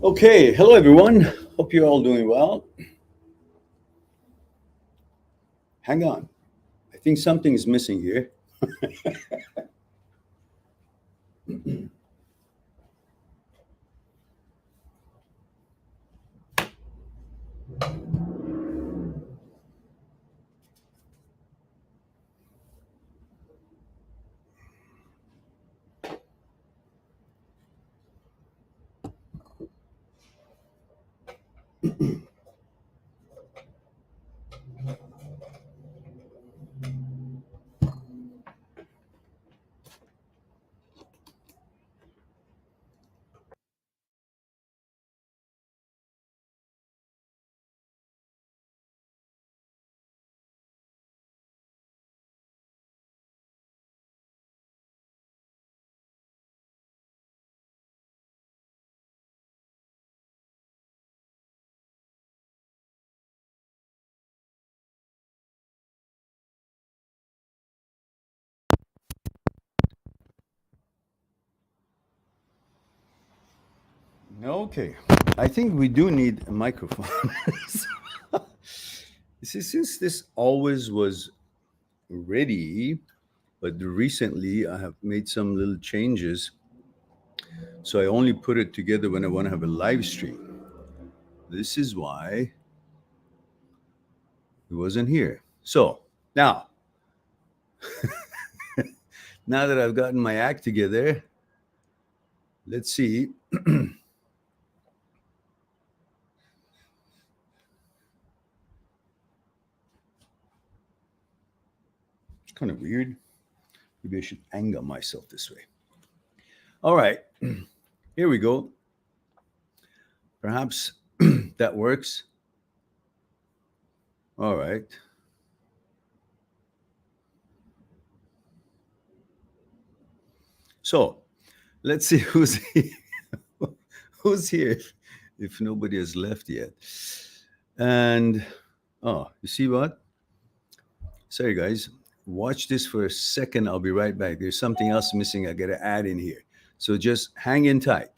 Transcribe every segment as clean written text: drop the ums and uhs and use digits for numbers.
Okay, hello everyone. Hope you're all doing well. Hang on. I think something is missing here. Okay, I think we do need a microphone. See, since this always was ready, but recently I have made some little changes. So I only put it together when I want to have a live stream. This is why it wasn't here. So now, now that I've gotten my act together, let's see. It's kind of weird. Maybe I should angle myself this way. All right, here we go. Perhaps that works. All right. So let's see who's here. Who's here if nobody has left yet. And oh, you see what? Sorry, guys. Watch this for a second. I'll be right back. There's something else missing I got to add in here. So just hang in tight.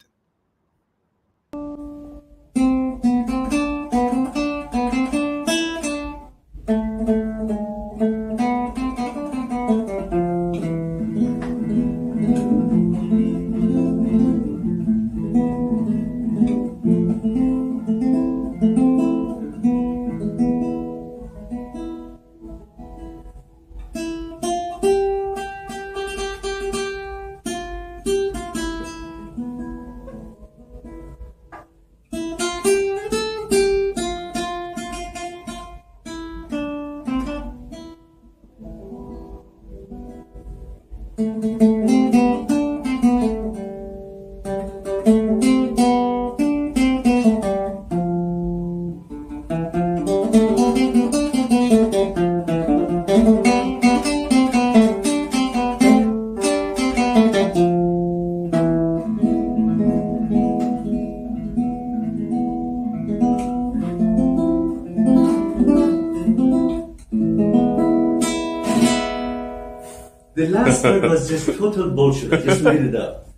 The last part was just total bullshit. I just made it up.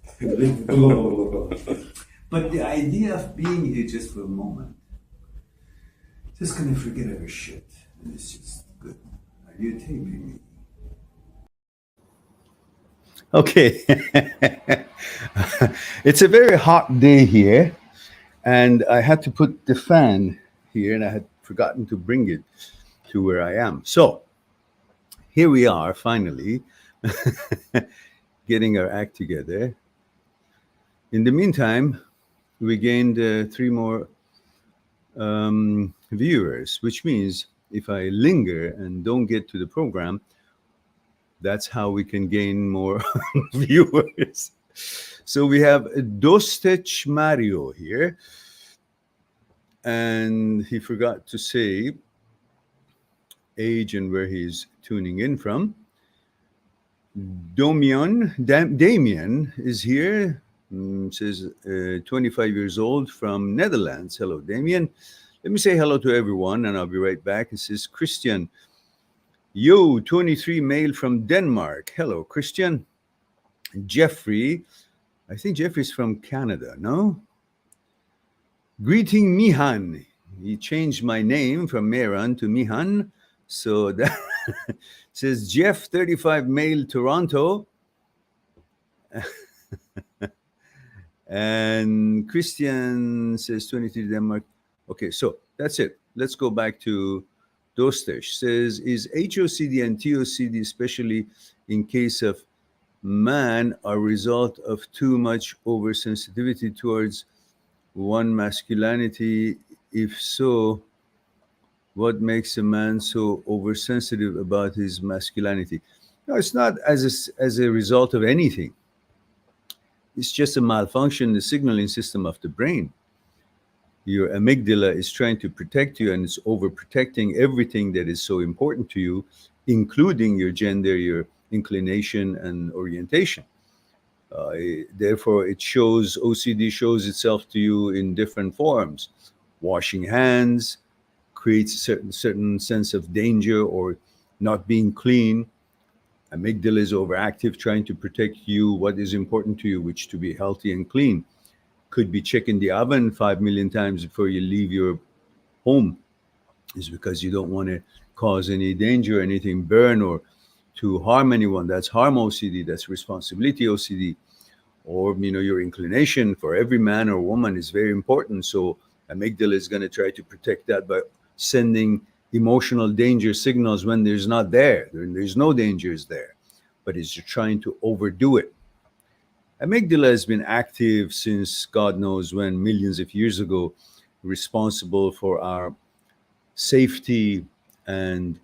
But the idea of being here just for a moment, just gonna forget every shit. And it's just good. Are you taping me? Okay. It's a very hot day here, and I had to put the fan here, and I had forgotten to bring it to where I am. So here we are, finally, getting our act together. In the meantime, we gained 3 more viewers, which means if I linger and don't get to the program, that's how we can gain more viewers. So we have Dostech Mario here, and he forgot to say age and where he's tuning in from. Damien is here, says 25 years old from Netherlands. Hello, Damien. Let me say hello to everyone, and I'll be right back. It says Christian. Yo, 23 male from Denmark. Hello, Christian. Jeffrey. I think Jeffrey's from Canada, no? Greeting Mihan. He changed my name from Mehran to Mihan. So that says Jeff, 35, male, Toronto. And Christian says 23, Denmark. Okay, so that's it. Let's go back to Dostesh. Says, is HOCD and TOCD, especially in case of man, a result of too much oversensitivity towards one masculinity? If so, what makes a man so oversensitive about his masculinity? No, it's not as a result of anything. It's just a malfunction in the signaling system of the brain. Your amygdala is trying to protect you, and it's overprotecting everything that is so important to you, including your gender, your inclination, and orientation. Therefore, OCD shows itself to you in different forms. Washing hands creates a certain sense of danger or not being clean. Amygdala is overactive, trying to protect you, what is important to you, which to be healthy and clean. Could be checking the oven 5 million times before you leave your home, is because you don't want to cause any danger, anything burn, or to harm anyone. That's harm OCD, that's responsibility OCD. Or, your inclination for every man or woman is very important. So amygdala is going to try to protect that by sending emotional danger signals when there's not there. There's no dangers there, but it's trying to overdo it. Amygdala has been active since God knows when, millions of years ago, responsible for our safety and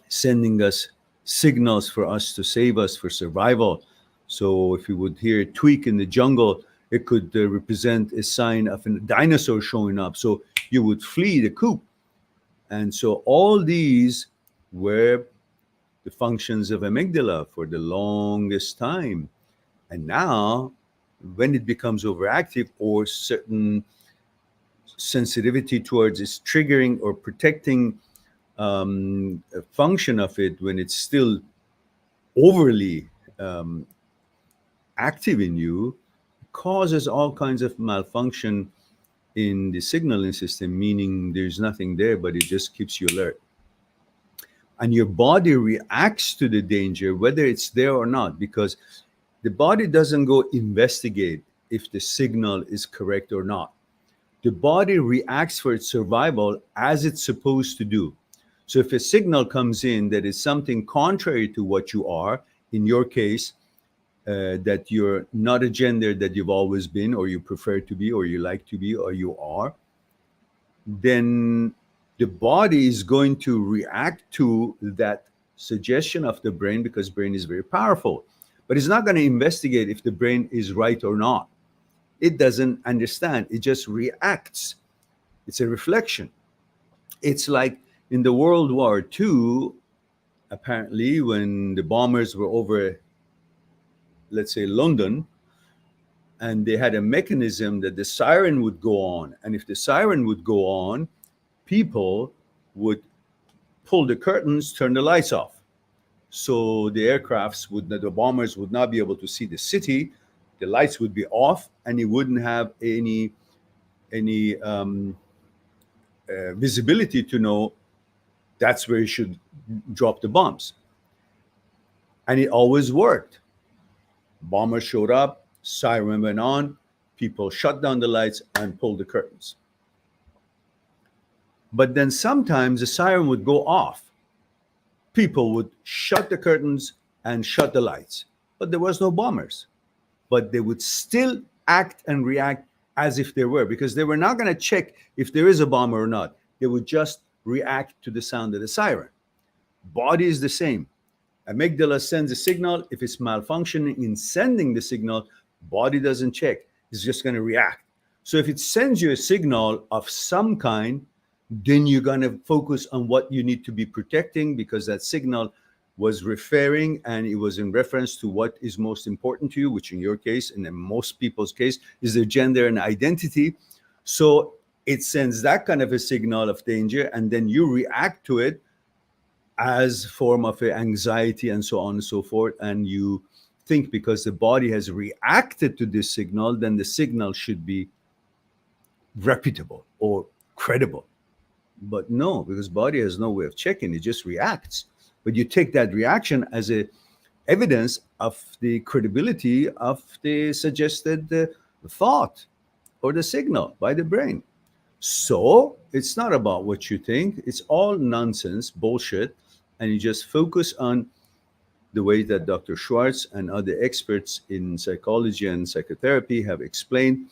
sending us signals for us to save us for survival. So if you would hear a tweak in the jungle, it could represent a sign of a dinosaur showing up. So you would flee the coop. And so all these were the functions of amygdala for the longest time. And now, when it becomes overactive or certain sensitivity towards its triggering or protecting function of it, when it's still overly active in you, causes all kinds of malfunction in the signaling system, meaning there's nothing there, but it just keeps you alert. And your body reacts to the danger, whether it's there or not, because the body doesn't go investigate if the signal is correct or not. The body reacts for its survival as it's supposed to do. So if a signal comes in that is something contrary to what you are, in your case, that you're not a gender that you've always been, or you prefer to be, or you like to be, or you are, then the body is going to react to that suggestion of the brain, because brain is very powerful. But it's not going to investigate if the brain is right or not. It doesn't understand. It just reacts. It's a reflection. It's like in the World War II, apparently, when the bombers were over, let's say, London, and they had a mechanism that the siren would go on. And if the siren would go on, people would pull the curtains, turn the lights off. So the bombers would not be able to see the city. The lights would be off, and it wouldn't have any visibility to know that's where you should drop the bombs. And it always worked. Bombers showed up, siren went on, people shut down the lights and pulled the curtains. But then sometimes the siren would go off. People would shut the curtains and shut the lights, but there was no bombers. But they would still act and react as if there were, because they were not going to check if there is a bomber or not. They would just react to the sound of the siren. Body is the same. Amygdala sends a signal. If it's malfunctioning in sending the signal, body doesn't check. It's just going to react. So if it sends you a signal of some kind, then you're going to focus on what you need to be protecting, because that signal was referring, and it was in reference to what is most important to you, which in your case, and in most people's case, is their gender and identity. So it sends that kind of a signal of danger, and then you react to it as form of anxiety and so on and so forth. And you think because the body has reacted to this signal, then the signal should be reputable or credible. But no, because body has no way of checking, it just reacts. But you take that reaction as a evidence of the credibility of the suggested thought or the signal by the brain. So it's not about what you think, it's all nonsense, bullshit, and you just focus on the way that Dr. Schwartz and other experts in psychology and psychotherapy have explained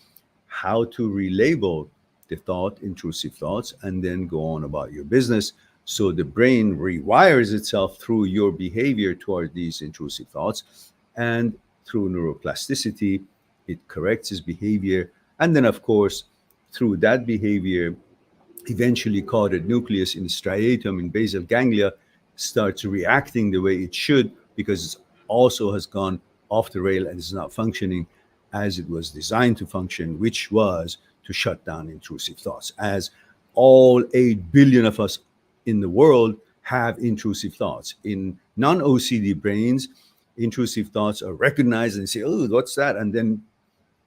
how to relabel the thought, intrusive thoughts, and then go on about your business. So the brain rewires itself through your behavior toward these intrusive thoughts, and through neuroplasticity, it corrects its behavior. And then, of course, through that behavior, eventually caudate nucleus in striatum in basal ganglia starts reacting the way it should, because it also has gone off the rail and is not functioning as it was designed to function, which was to shut down intrusive thoughts. As all 8 billion of us in the world have intrusive thoughts. In non-OCD brains, intrusive thoughts are recognized and say, oh, what's that? And then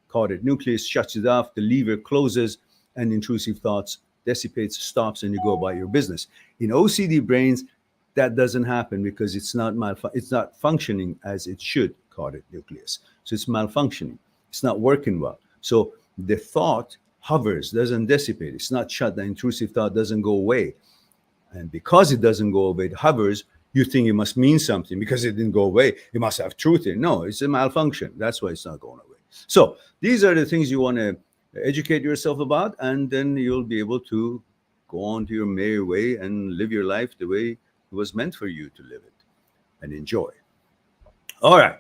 caudate nucleus shuts it off, the lever closes, and intrusive thoughts dissipates, stops, and you go about your business. In OCD brains, that doesn't happen because it's not functioning as it should, caudate nucleus. So it's malfunctioning. It's not working well. So the thought hovers, doesn't dissipate. It's not shut. The intrusive thought doesn't go away. And because it doesn't go away, it hovers, you think it must mean something because it didn't go away. It must have truth in it. No, it's a malfunction. That's why it's not going away. So these are the things you want to educate yourself about, and then you'll be able to go on to your merry way and live your life the way it was meant for you to live it and enjoy. All right.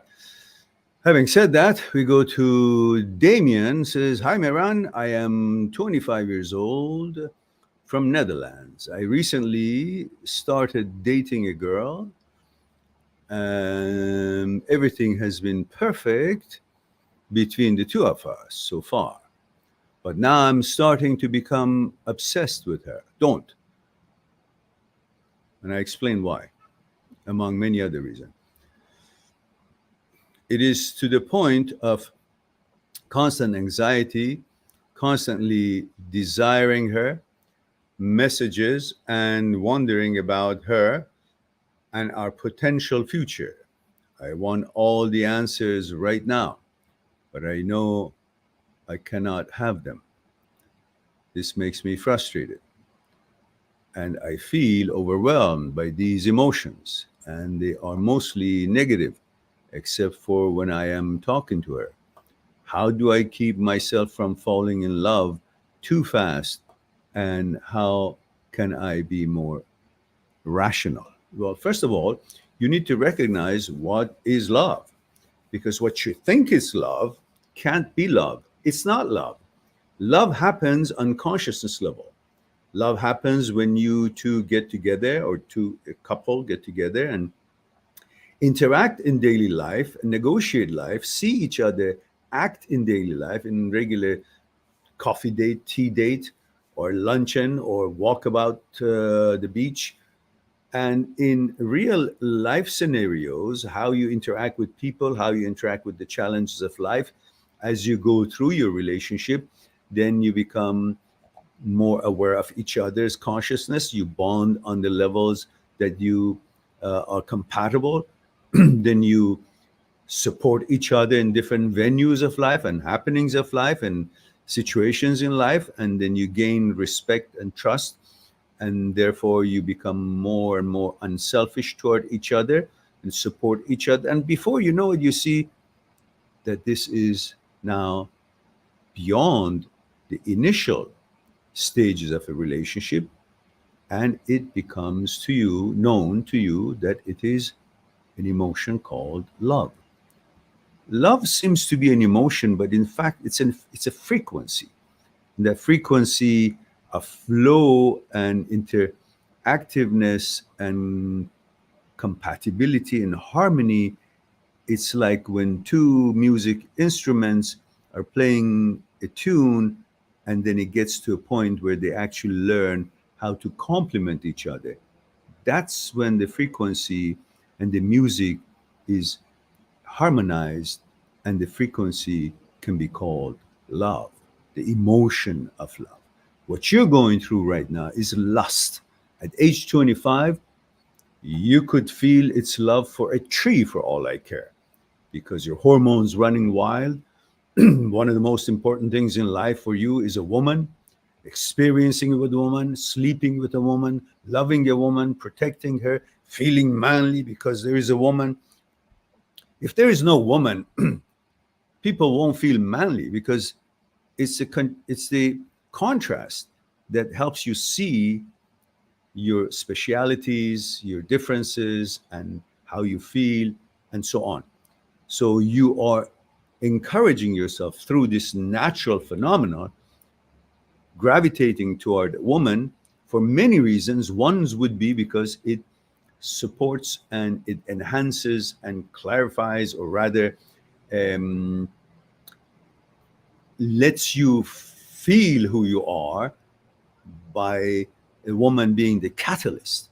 Having said that, we go to Damien. Says, hi, Mehran. I am 25 years old from Netherlands. I recently started dating a girl. Everything has been perfect between the two of us so far. But now I'm starting to become obsessed with her. Don't. And I explain why, among many other reasons. It is to the point of constant anxiety, constantly desiring her, messages, and wondering about her and our potential future. I want all the answers right now, but I know I cannot have them. This makes me frustrated. And I feel overwhelmed by these emotions, and they are mostly negative, except for when I am talking to her. How do I keep myself from falling in love too fast? And how can I be more rational? Well, first of all, you need to recognize what is love, because what you think is love can't be love. It's not love. Love happens on consciousness level. Love happens when you two get together, or a couple get together and interact in daily life, negotiate life, see each other act in daily life, in regular coffee date, tea date, or luncheon, or walk about the beach. And in real life scenarios, how you interact with people, how you interact with the challenges of life, as you go through your relationship, then you become more aware of each other's consciousness. You bond on the levels that you are compatible. Then you support each other in different venues of life and happenings of life and situations in life. And then you gain respect and trust. And therefore, you become more and more unselfish toward each other and support each other. And before you know it, you see that this is now beyond the initial stages of a relationship, and it becomes to you, known to you, that it is an emotion called love. Love seems to be an emotion, but in fact, it's a frequency. And that frequency of flow and interactiveness and compatibility and harmony, it's like when two music instruments are playing a tune, and then it gets to a point where they actually learn how to complement each other. That's when the frequency and the music is harmonized, and the frequency can be called love. the emotion of love. What you're going through right now is lust. At age 25, you could feel its love for a tree for all I care, because your hormones running wild. One of the most important things in life for you is a woman, experiencing with a woman, sleeping with a woman, loving a woman, protecting her, feeling manly because there is a woman. If there is no woman, people won't feel manly, because it's the contrast that helps you see your specialities, your differences, and how you feel, and so on. So you are encouraging yourself through this natural phenomenon, gravitating toward a woman for many reasons. One's would be because it supports and it enhances and clarifies, or rather, um, lets you feel who you are by a woman being the catalyst.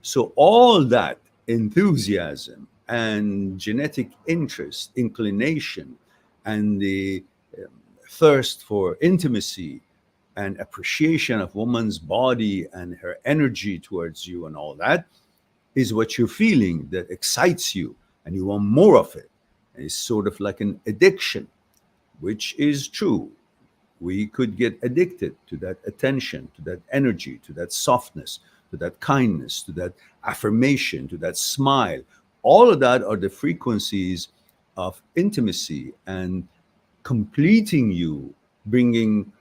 So all that enthusiasm and genetic interest, inclination, and the thirst for intimacy and appreciation of woman's body and her energy towards you and all that is what you're feeling, that excites you, and you want more of it. It's sort of like an addiction, which is true. We could get addicted to that attention, to that energy, to that softness, to that kindness, to that affirmation, to that smile. All of that are the frequencies of intimacy and completing you, bringing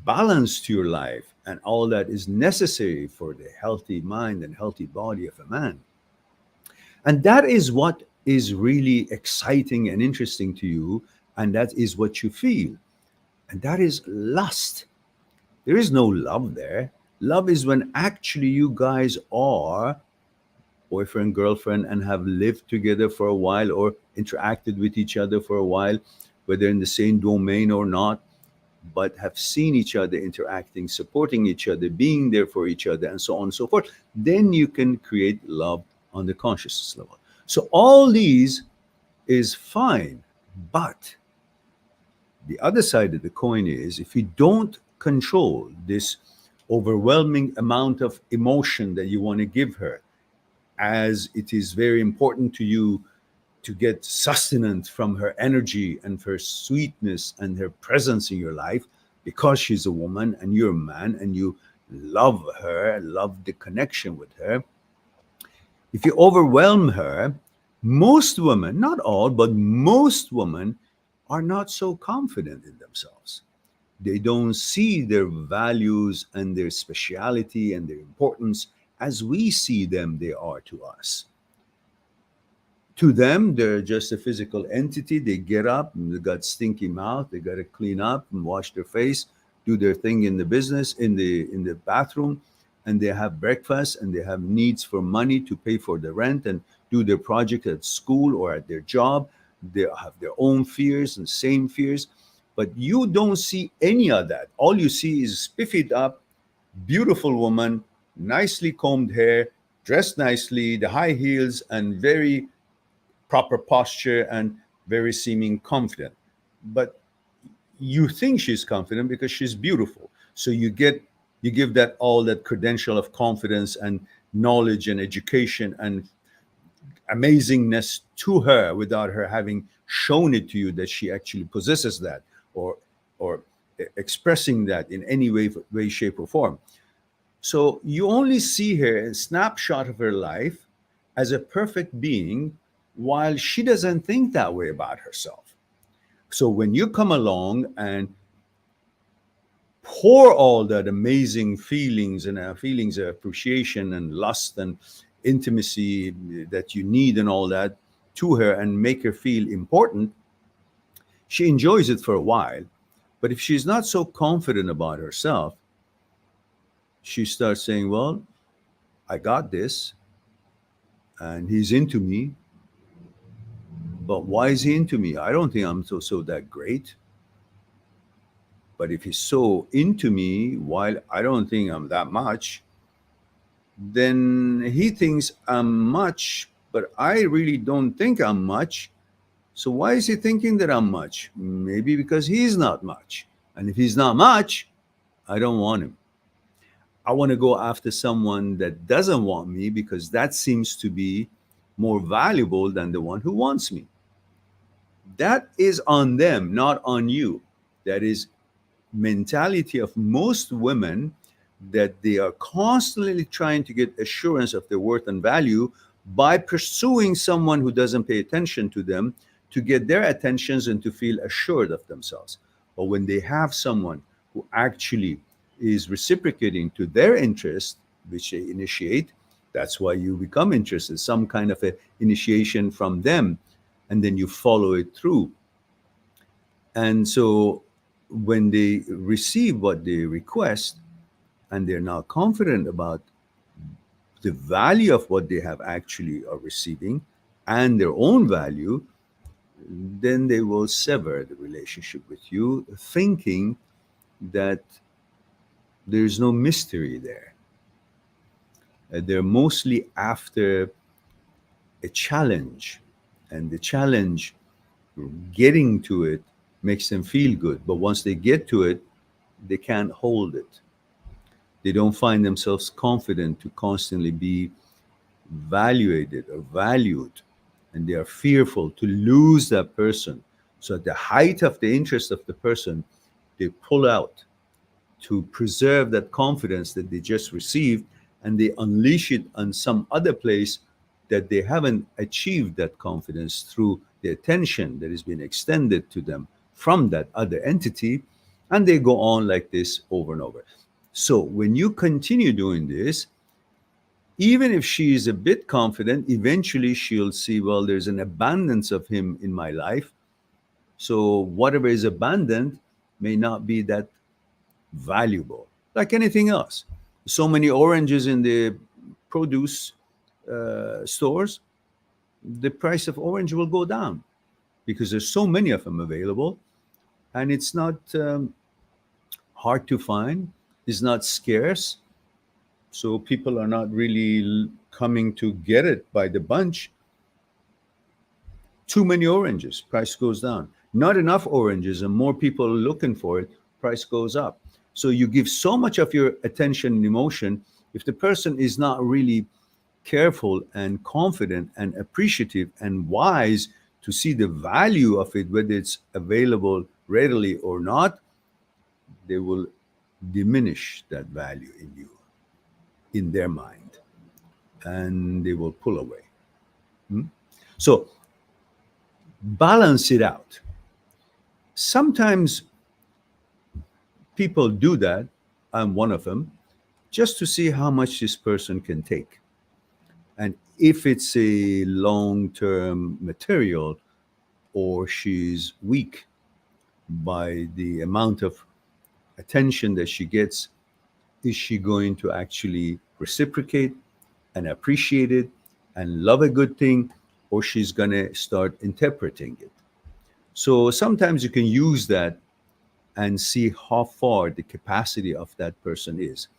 balance to your life. And all that is necessary for the healthy mind and healthy body of a man. And that is what is really exciting and interesting to you. And that is what you feel. And that is lust. There is no love there. Love is when actually you guys are boyfriend, girlfriend, and have lived together for a while, or interacted with each other for a while, whether in the same domain or not, but have seen each other interacting, supporting each other, being there for each other, and so on and so forth. Then you can create love on the consciousness level. So all these is fine, but the other side of the coin is, if you don't control this overwhelming amount of emotion that you want to give her, as it is very important to you to get sustenance from her energy and her sweetness and her presence in your life, because she's a woman and you're a man and you love her, love the connection with her. If you overwhelm her, most women, not all, but most women are not so confident in themselves. They don't see their values and their speciality and their importance as we see them, they are to us. To them, they're just a physical entity. They get up and they got stinky mouth. They got to clean up and wash their face, do their thing in the business, in the bathroom, and they have breakfast, and they have needs for money to pay for the rent and do their project at school or at their job. They have their own fears and same fears, but you don't see any of that. All you see is spiffied up, beautiful woman, nicely combed hair, dressed nicely, the high heels, and very proper posture, and very seeming confident. But you think she's confident because she's beautiful. So you give that all that credential of confidence and knowledge and education and amazingness to her without her having shown it to you that she actually possesses that, or expressing that in any way, shape, or form. So you only see her a snapshot of her life as a perfect being, while she doesn't think that way about herself. So when you come along and pour all that amazing feelings and feelings of appreciation and lust and intimacy that you need and all that to her, and make her feel important, she enjoys it for a while. But if she's not so confident about herself, she starts saying, well, I got this, and he's into me, but why is he into me? I don't think I'm so that great. But if he's so into me, while I don't think I'm that much, then he thinks I'm much, but I really don't think I'm much. So why is he thinking that I'm much? Maybe because he's not much. And if he's not much, I don't want him. I want to go after someone that doesn't want me because that seems to be more valuable than the one who wants me. That is on them, not on you. That is mentality of most women, that they are constantly trying to get assurance of their worth and value by pursuing someone who doesn't pay attention to them, to get their attentions and to feel assured of themselves. But when they have someone who actually is reciprocating to their interest, which they initiate, that's why you become interested, some kind of a initiation from them, and then you follow it through. And so when they receive what they request and they're now confident about the value of what they have actually are receiving and their own value, then they will sever the relationship with you, thinking that there's no mystery there. They're mostly after a challenge, and the challenge, getting to it, makes them feel good. But once they get to it, they can't hold it. They don't find themselves confident to constantly be evaluated or valued, and they are fearful to lose that person. So at the height of the interest of the person, they pull out to preserve that confidence that they just received, and they unleash it on some other place that they haven't achieved that confidence through the attention that has been extended to them from that other entity, and they go on like this over and over. So when you continue doing this, even if she is a bit confident, eventually she'll see, well, there's an abundance of him in my life. So whatever is abundant may not be that valuable, like anything else. So many oranges in the produce stores, the price of orange will go down because there's so many of them available, and it's not hard to find, it's not scarce. So people are not really coming to get it by the bunch. Too many oranges, price goes down. Not enough oranges, and more people are looking for it, price goes up. So you give so much of your attention and emotion. If the person is not really careful and confident and appreciative and wise to see the value of it, whether it's available readily or not, they will diminish that value in you, in their mind, and they will pull away. So balance it out. Sometimes people do that, I'm one of them, just to see how much this person can take. And if it's a long-term material, or she's weak by the amount of attention that she gets, is she going to actually reciprocate and appreciate it and love a good thing, or she's going to start interpreting it? So sometimes you can use that and see how far the capacity of that person is.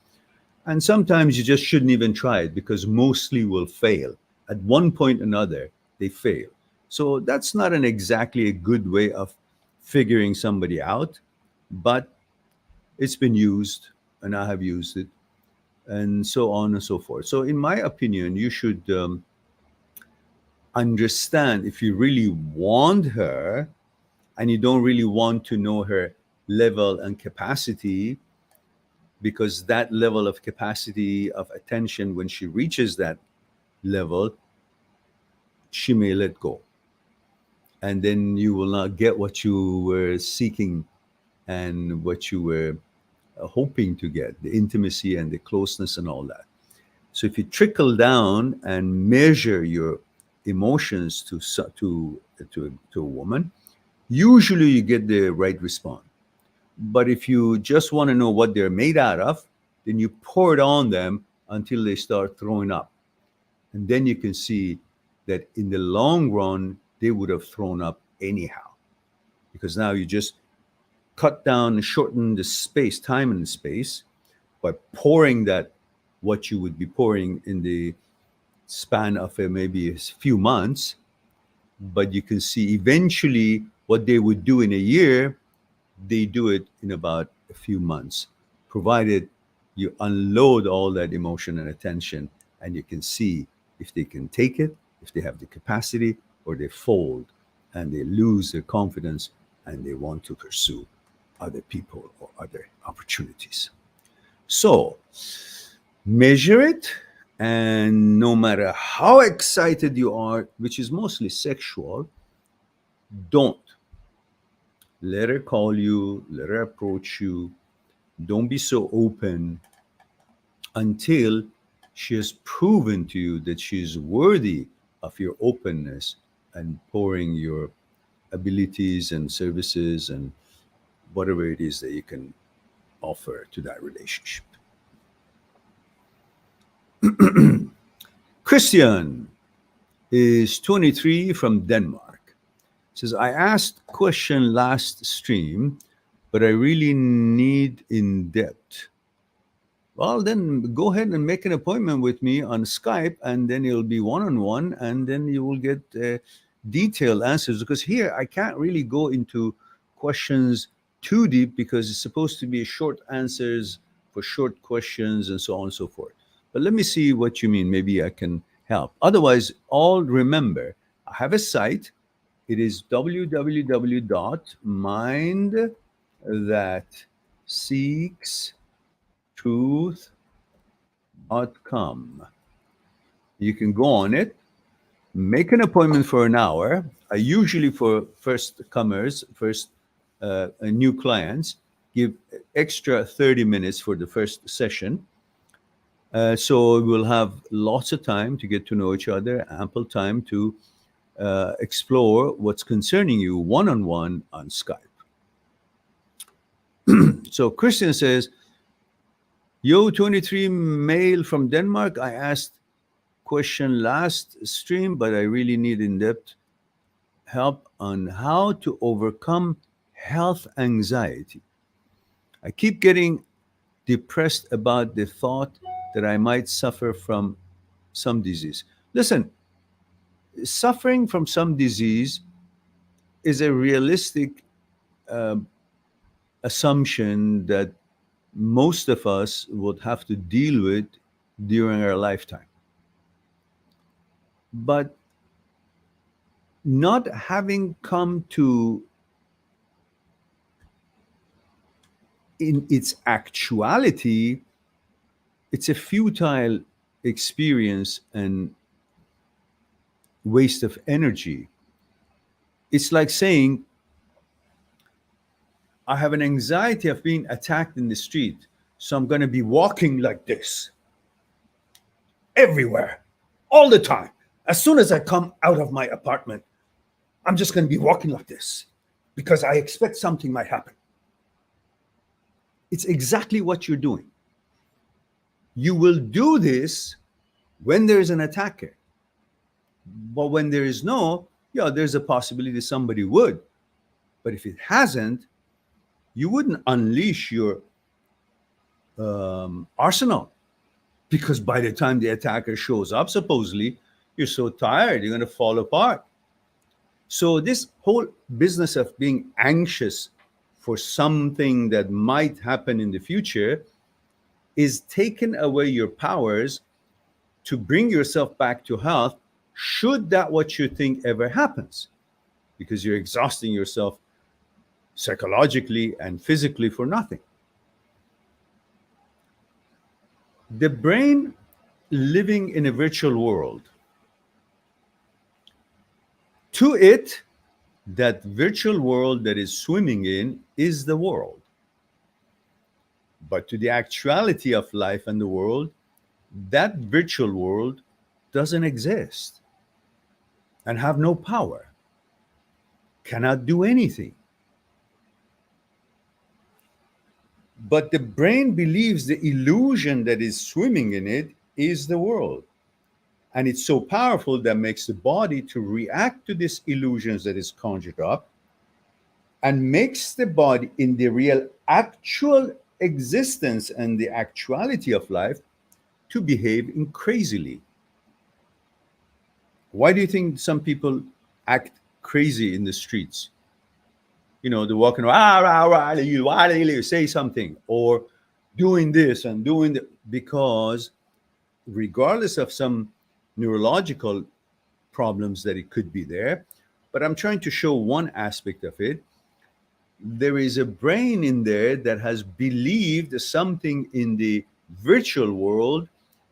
And sometimes you just shouldn't even try it, because mostly will fail. At one point or another, they fail. So that's not an exactly a good way of figuring somebody out, but it's been used and I have used it, and so on and so forth. So in my opinion, you should understand, if you really want her and you don't really want to know her level and capacity, because that level of capacity of attention, when she reaches that level, she may let go, and then you will not get what you were seeking and what you were hoping to get, the intimacy and the closeness and all that. So if you trickle down and measure your emotions to a woman, usually you get the right response. But if you just want to know what they're made out of, then you pour it on them until they start throwing up. And then you can see that in the long run, they would have thrown up anyhow, because now you just cut down and shorten the space, time and space, by pouring that, what you would be pouring in the span of maybe a few months. but you can see eventually what they would do in a year, they do it in about a few months, provided you unload all that emotion and attention, and you can see if they can take it, if they have the capacity, or they fold and they lose their confidence and they want to pursue other people or other opportunities. So measure it, and no matter how excited you are, which is mostly sexual, don't let her call you, let her approach you. Don't be so open until she has proven to you that she is worthy of your openness and pouring your abilities and services and whatever it is that you can offer to that relationship. Christian is 23 from Denmark. Says, I asked question last stream, but I really need in depth. Well, then go ahead and make an appointment with me on Skype, and then it'll be one-on-one, and then you will get detailed answers. Because here I can't really go into questions too deep because it's supposed to be short answers for short questions and so on and so forth. But let me see what you mean. Maybe I can help. Otherwise, all remember, I have a site. It is www.mindthatseekstruth.com. You can go on it, make an appointment for an hour. I usually, for first comers, new clients, give extra 30 minutes for the first session. So we'll have lots of time to get to know each other, ample time to explore what's concerning you one-on-one on Skype. So Christian says, yo, 23 male from Denmark. I asked question last stream, but I really need in-depth help on how to overcome health anxiety. I keep getting depressed about the thought that I might suffer from some disease. Listen, suffering from some disease is a realistic assumption that most of us would have to deal with during our lifetime. But not having come to, in its actuality, it's a futile experience and waste of energy. It's like saying, I have an anxiety of being attacked in the street, so I'm going to be walking like this everywhere, all the time. As soon as I come out of my apartment, I'm just going to be walking like this because I expect something might happen. It's exactly what you're doing. You will do this when there is an attacker. But when there is no, there's a possibility somebody would. But if it hasn't, you wouldn't unleash your arsenal, because by the time the attacker shows up, supposedly, you're so tired, you're going to fall apart. So this whole business of being anxious for something that might happen in the future is taking away your powers to bring yourself back to health, should that what you think ever happens, because you're exhausting yourself psychologically and physically for nothing. The brain living in a virtual world, to it, that virtual world that is swimming in is the world. But to the actuality of life and the world, that virtual world doesn't exist and have no power, cannot do anything. But the brain believes the illusion that is swimming in it is the world. And it's so powerful that makes the body to react to these illusions that is conjured up, and makes the body in the real actual existence and the actuality of life to behave crazily. Why do you think some people act crazy in the streets. You know, they're walking around, ah, rah, rah, you say something, or doing this and doing that, because regardless of some neurological problems that it could be there, but I'm trying to show one aspect of it. There is a brain in there that has believed something in the virtual world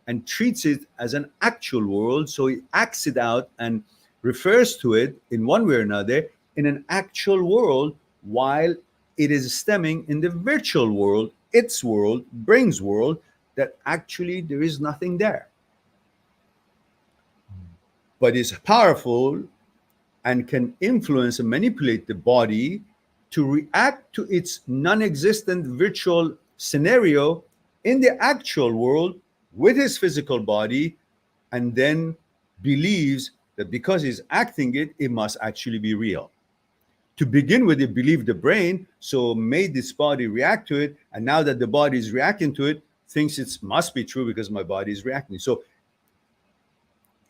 and treats it as an actual world. So it acts it out and refers to it in one way or another in an actual world, while it is stemming in the virtual world, its world, brain's world, that actually there is nothing there. But it's powerful and can influence and manipulate the body to react to its non existent virtual scenario in the actual world with his physical body, and then believes that because he's acting it, it must actually be real. To begin with, it believed the brain, so made this body react to it. And now that the body is reacting to it, thinks it must be true because my body is reacting. So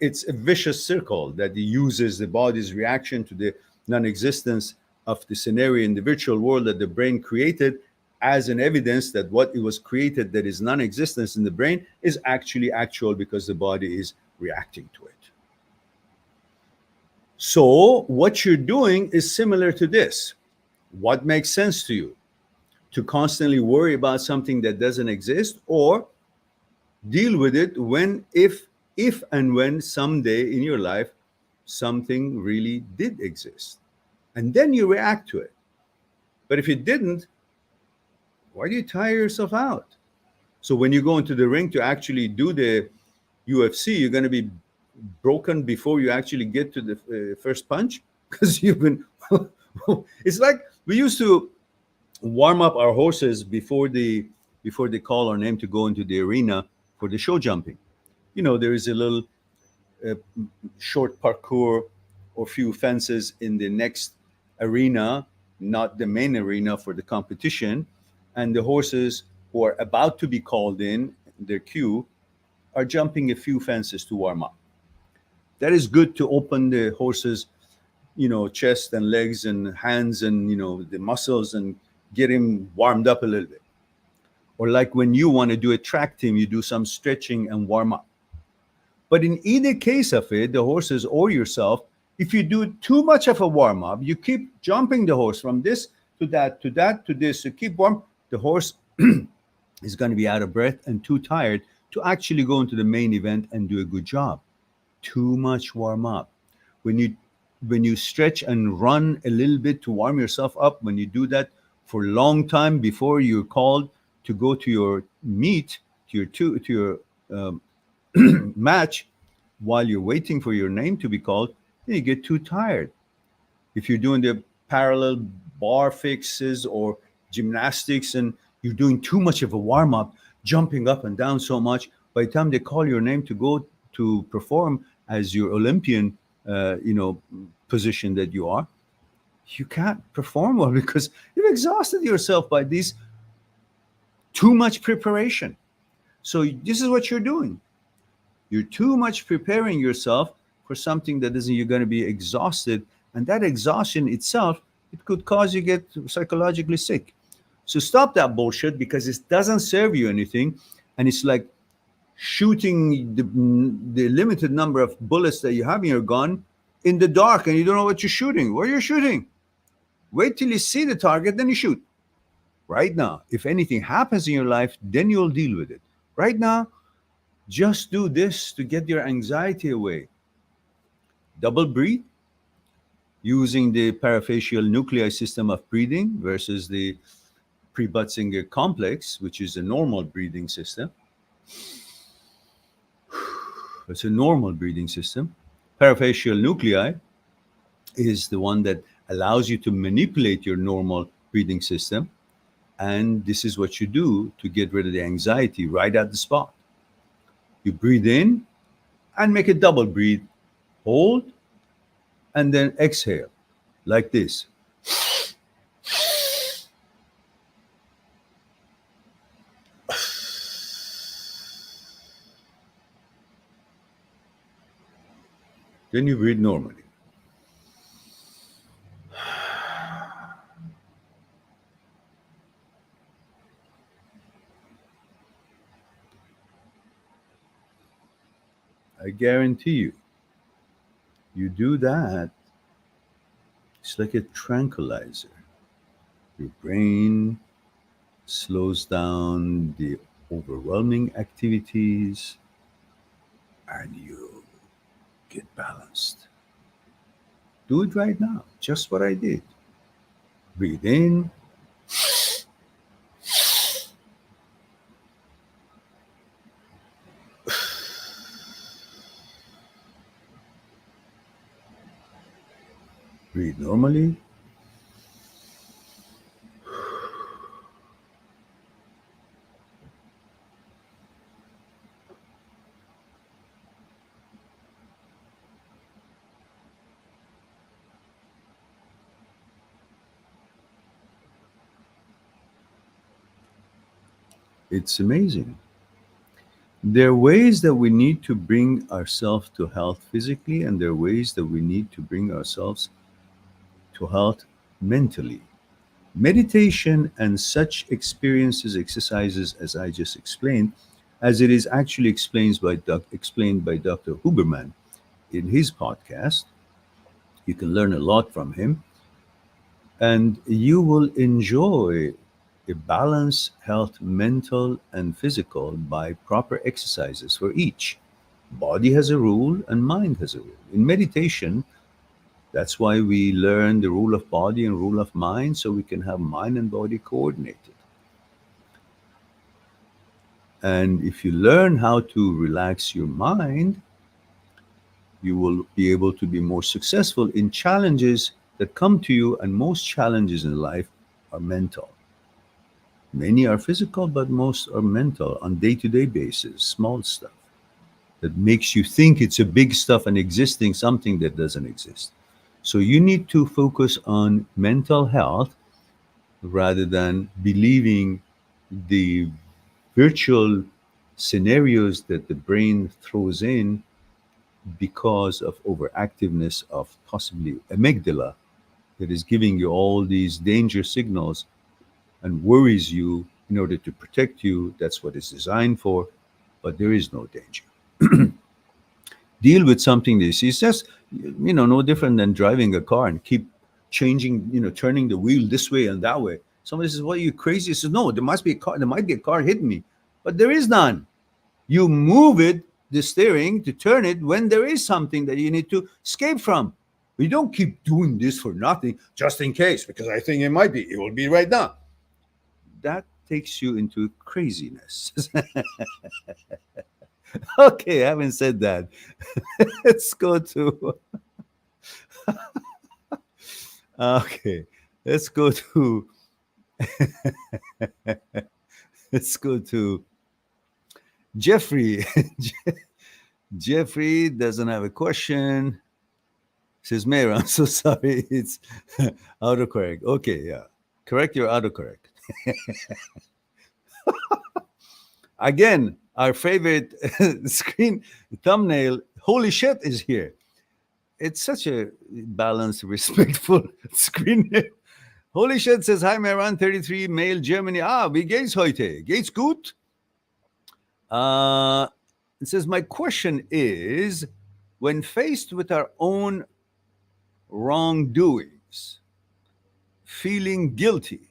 it's a vicious circle that uses the body's reaction to the non-existence of the scenario in the virtual world that the brain created as an evidence that what it was created that is non-existence in the brain is actually actual because the body is reacting to it. So what you're doing is similar to this. What makes sense to you? To constantly worry about something that doesn't exist, or deal with it when, if and when someday in your life something really did exist, and then you react to it. But if it didn't, why do you tire yourself out? So when you go into the ring to actually do the UFC, you're going to be broken before you actually get to the first punch because you've been it's like we used to warm up our horses before they call our name to go into the arena for the show jumping. You know, there is a little uh, short parkour or few fences in the next arena, not the main arena for the competition. And the horses who are about to be called in their queue are jumping a few fences to warm up. That is good to open the horses, you know, chest and legs and hands and, you know, the muscles, and get him warmed up a little bit. Or like when you want to do a track team, you do some stretching and warm up. But in either case of it, the horses or yourself, if you do too much of a warm up, you keep jumping the horse from this to that to that to this to keep warm, the horse is going to be out of breath and too tired to actually go into the main event and do a good job. Too much warm up. When you stretch and run a little bit to warm yourself up, when you do that for a long time before you're called to go to your meet, to your match, while you're waiting for your name to be called, then you get too tired. If you're doing the parallel bar fixes or gymnastics and you're doing too much of a warm up, jumping up and down so much, by the time they call your name to go to perform as your Olympian, position that you can't perform well because you've exhausted yourself by this too much preparation. So this is what you're doing. You're too much preparing yourself for something that isn't. You're going to be exhausted, and that exhaustion itself, it could cause you get psychologically sick. So stop that bullshit because it doesn't serve you anything, and it's like shooting the limited number of bullets that you have in your gun in the dark, and you don't know what you're shooting. Where you're shooting? Wait till you see the target, then you shoot. Right now, if anything happens in your life, then you'll deal with it. Right now, just do this to get your anxiety away. Double breathe using the parafacial nuclei system of breathing versus the pre-Butzinger complex, which is a normal breathing system. It's a normal breathing system. Parafacial nuclei is the one that allows you to manipulate your normal breathing system. And this is what you do to get rid of the anxiety right at the spot. You breathe in and make a double breathe. Hold and then exhale like this. Then you breathe normally. I guarantee you, you do that, it's like a tranquilizer. Your brain slows down the overwhelming activities and you get balanced. Do it right now, just what I did. Breathe in, breathe normally. It's amazing. There are ways that we need to bring ourselves to health physically, and there are ways that we need to bring ourselves to health mentally. Meditation and such experiences, exercises as I just explained, as it is actually explained by Dr. Huberman in his podcast, you can learn a lot from him, and you will enjoy a balanced health, mental and physical, by proper exercises for each. Body has a rule and mind has a rule. In meditation, that's why we learn the rule of body and rule of mind, so we can have mind and body coordinated. And if you learn how to relax your mind, you will be able to be more successful in challenges that come to you. And most challenges in life are mental. Many are physical, but most are mental on day-to-day basis, small stuff that makes you think it's a big stuff and existing something that doesn't exist. So you need to focus on mental health rather than believing the virtual scenarios that the brain throws in because of overactiveness of possibly amygdala that is giving you all these danger signals and worries you in order to protect you. That's what it's designed for, but there is no danger. Deal with something this is just, no different than driving a car and keep changing, turning the wheel this way and that way. Somebody says, "What, are you crazy?" I says, "No, there must be a car. There might be a car hitting me, but there is none." You move it, the steering, to turn it when there is something that you need to escape from. We don't keep doing this for nothing, just in case, because I think it might be. It will be right now. That takes you into craziness. Okay, having said that, let's go to. Okay, let's go to. Let's go to Jeffrey. Jeffrey doesn't have a question. Says, "Mayor, I'm so sorry. It's autocorrect." Okay, yeah. Correct your autocorrect. Again, our favorite screen thumbnail, "Holy shit," is here. It's such a balanced, respectful screen name. Holy shit says, "Hi, Meran, 33, male, Germany. Wie geht's heute? Geht's gut?" It says, "My question is, when faced with our own wrongdoings, feeling guilty,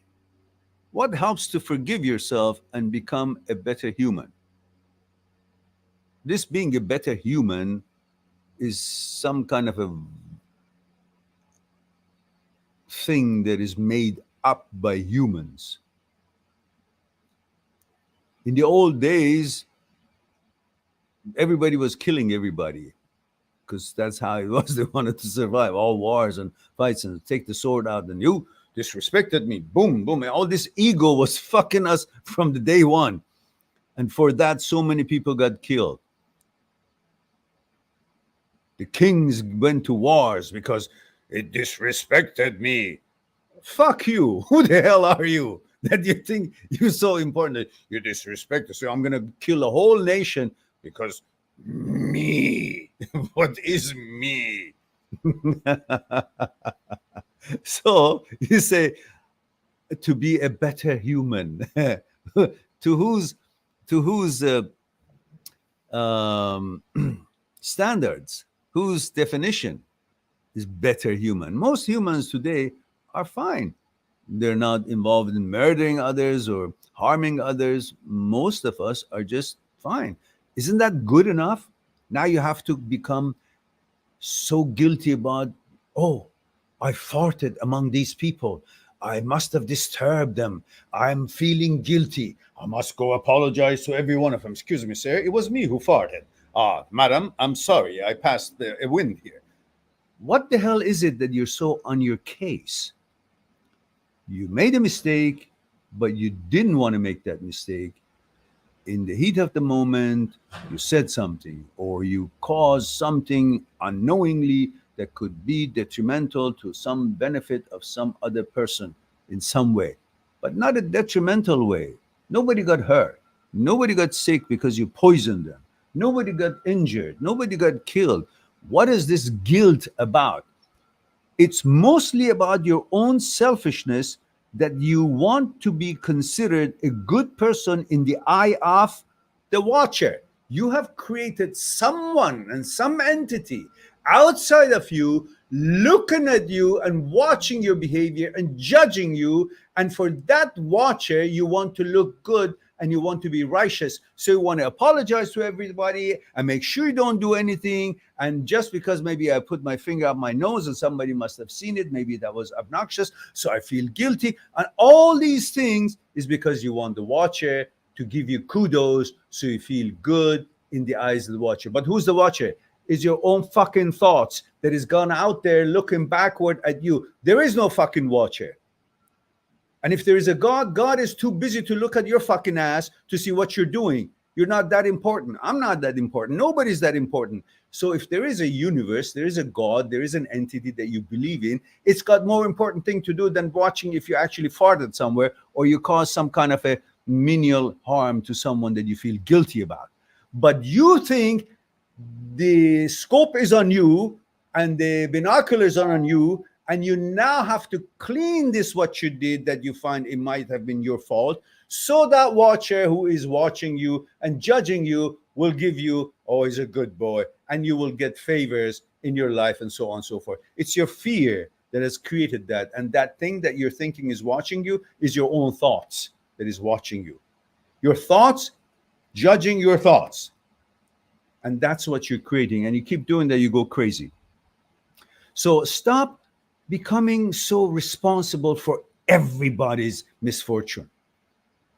what helps to forgive yourself and become a better human?" This being a better human is some kind of a thing that is made up by humans. In the old days, everybody was killing everybody because that's how it was. They wanted to survive all wars and fights and take the sword out. And you disrespected me. Boom, boom. And all this ego was fucking us from the day one. And for that, so many people got killed. The kings went to wars because it disrespected me. Fuck you. Who the hell are you that you think you're so important that you disrespect us? So I'm going to kill a whole nation because me. What is me? So you say, to be a better human. To whose um, standards? Whose definition is better human? Most humans today are fine. They're not involved in murdering others or harming others. Most of us are just fine. Isn't that good enough? Now you have to become so guilty about, oh, I farted among these people. I must have disturbed them. I'm feeling guilty. I must go apologize to every one of them. Excuse me, sir, it was me who farted. Ah, madam, I'm sorry. I passed a wind here. What the hell is it that you're so on your case? You made a mistake, but you didn't want to make that mistake. In the heat of the moment, you said something or you caused something unknowingly that could be detrimental to some benefit of some other person in some way, but not a detrimental way. Nobody got hurt. Nobody got sick because you poisoned them. Nobody got injured. Nobody got killed. What is this guilt about? It's mostly about your own selfishness, that you want to be considered a good person in the eye of the watcher. You have created someone and some entity outside of you looking at you and watching your behavior and judging you. And for that watcher, you want to look good and you want to be righteous. So you want to apologize to everybody and make sure you don't do anything. And just because maybe I put my finger up my nose and somebody must have seen it, maybe that was obnoxious, so I feel guilty. And all these things is because you want the watcher to give you kudos so you feel good in the eyes of the watcher. But who's the watcher? Is your own fucking thoughts that has gone out there looking backward at you. There is no fucking watcher. And if there is a God, God is too busy to look at your fucking ass to see what you're doing. You're not that important. I'm not that important. Nobody's that important. So if there is a universe, there is a God, there is an entity that you believe in, it's got more important thing to do than watching if you actually farted somewhere or you cause some kind of a menial harm to someone that you feel guilty about. But you think the scope is on you and the binoculars are on you, and you now have to clean this what you did that you find it might have been your fault, so that watcher who is watching you and judging you will give you, oh, he's a good boy, and you will get favors in your life and so on and so forth. It's your fear that has created that, and that thing that you're thinking is watching you is your own thoughts that is watching you. Your thoughts judging your thoughts. And that's what you're creating, and you keep doing that, you go crazy. So stop becoming so responsible for everybody's misfortune.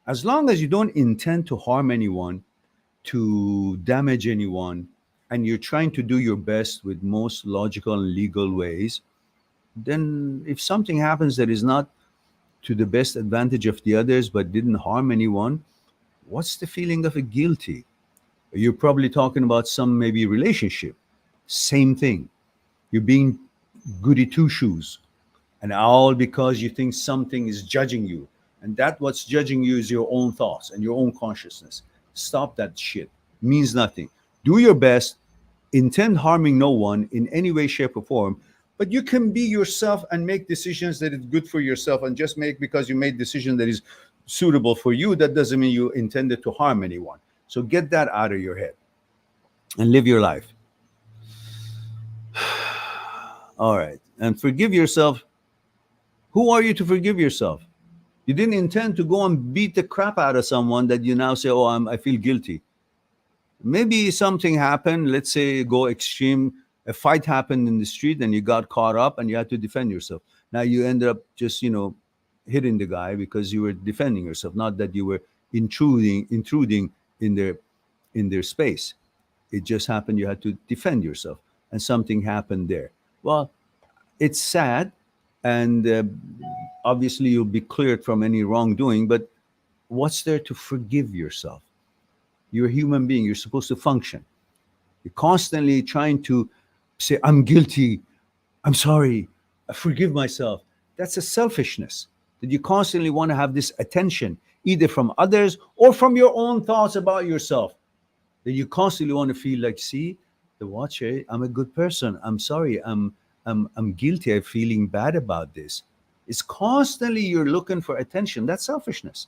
As long as you don't intend to harm anyone, to damage anyone, and you're trying to do your best with most logical and legal ways, then if something happens that is not to the best advantage of the others but didn't harm anyone, what's the feeling of a guilty? You're probably talking about some maybe relationship. Same thing. You're being goody two shoes, and all because you think something is judging you, and that what's judging you is your own thoughts and your own consciousness. Stop that shit. Means nothing. Do your best. Intend harming no one in any way, shape, or form, but you can be yourself and make decisions that is good for yourself, and just make because you made decision that is suitable for you, that doesn't mean you intended to harm anyone. So get that out of your head and live your life. All right. And forgive yourself. Who are you to forgive yourself? You didn't intend to go and beat the crap out of someone that you now say, oh, I feel guilty. Maybe something happened. Let's say go extreme. A fight happened in the street and you got caught up and you had to defend yourself. Now you ended up just, hitting the guy because you were defending yourself, not that you were intruding in their space. It just happened you had to defend yourself and something happened there. Well, it's sad, and obviously you'll be cleared from any wrongdoing, but what's there to forgive yourself? You're a human being. You're supposed to function. You're constantly trying to say, I'm guilty, I'm sorry, I forgive myself. That's a selfishness, that you constantly want to have this attention, either from others or from your own thoughts about yourself. That you constantly want to feel like, see, the watcher, I'm a good person. I'm sorry, I'm guilty. I'm feeling bad about this. It's constantly you're looking for attention. That's selfishness.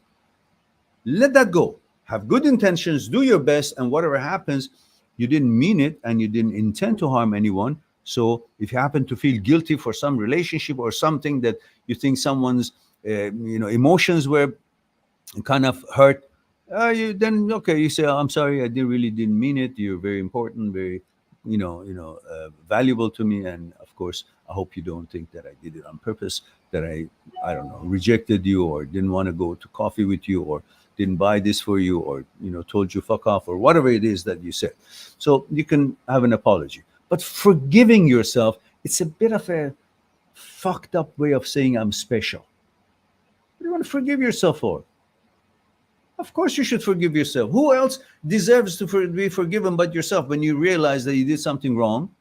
Let that go. Have good intentions, do your best, and whatever happens, You didn't mean it and you didn't intend to harm anyone. So if you happen to feel guilty for some relationship or something that you think someone's emotions were kind of hurt, you then okay, you say, I'm sorry, I didn't mean it. You're very important, very valuable to me, and of course I hope you don't think that I did it on purpose, that I don't know, rejected you or didn't want to go to coffee with you or didn't buy this for you or told you fuck off or whatever it is that you said. So you can have an apology, but forgiving yourself, it's a bit of a fucked up way of saying I'm special. What do you want to forgive yourself for? Of course, you should forgive yourself. Who else deserves to be forgiven but yourself when you realize that you did something wrong?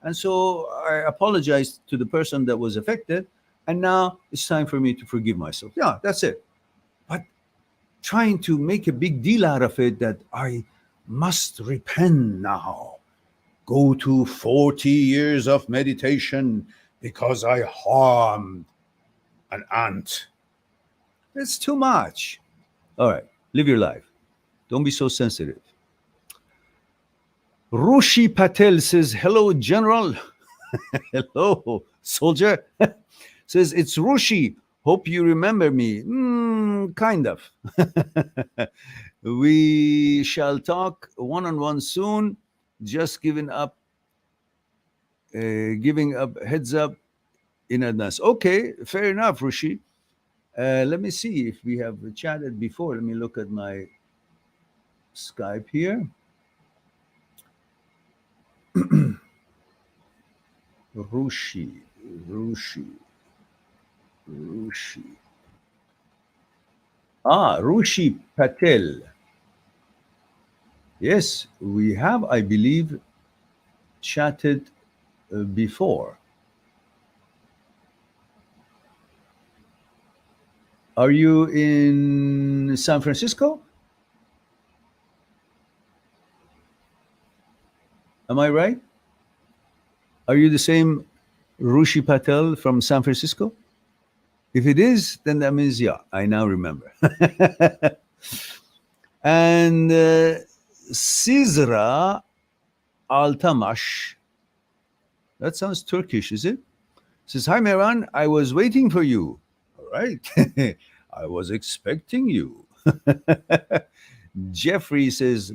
And so I apologized to the person that was affected, and now it's time for me to forgive myself. Yeah, that's it. But trying to make a big deal out of it that I must repent now, go to 40 years of meditation because I harmed an ant. It's too much. All right, live your life. Don't be so sensitive. Rushi Patel says, hello, General. Hello, soldier. Says, it's Rushi. Hope you remember me. Kind of. We shall talk one-on-one soon. Just giving up heads up in advance. Okay, fair enough, Rushi. Let me see if we have chatted before. Let me look at my Skype here. Rushi. Rushi Patel. Yes, we have, I believe, chatted before. Are you in San Francisco? Am I right? Are you the same Rushi Patel from San Francisco? If it is, then that means, yeah, I now remember. And Sizra Altamash, that sounds Turkish, is it? Says, hi, Meran, I was waiting for you. All right. I was expecting you. Jeffrey says,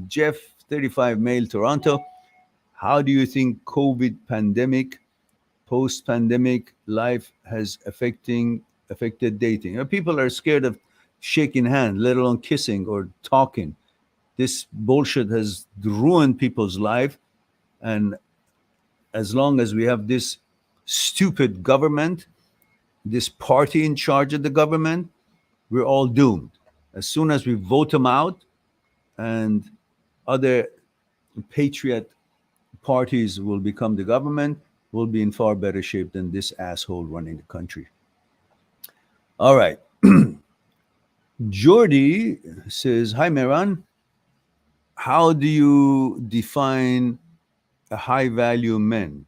Jeff, 35, male, Toronto. How do you think COVID pandemic, post-pandemic life has affected dating? People are scared of shaking hands, let alone kissing or talking. This bullshit has ruined people's life. And as long as we have this stupid government, this party in charge of the government, we're all doomed. As soon as we vote them out and other patriot parties will become the government, we'll be in far better shape than this asshole running the country. All right. Jordi says, hi, Meran. How do you define a high value man?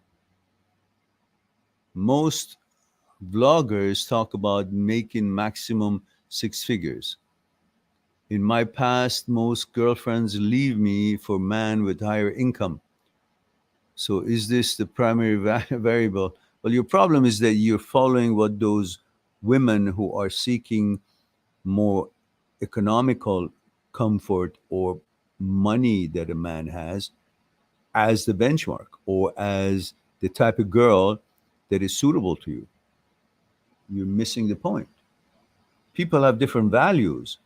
Most vloggers talk about making maximum 6 figures. In my past, most girlfriends leave me for man with higher income. So is this the primary variable? Well, your problem is that you're following what those women who are seeking more economical comfort or money that a man has as the benchmark or as the type of girl that is suitable to you. You're missing the point. People have different values.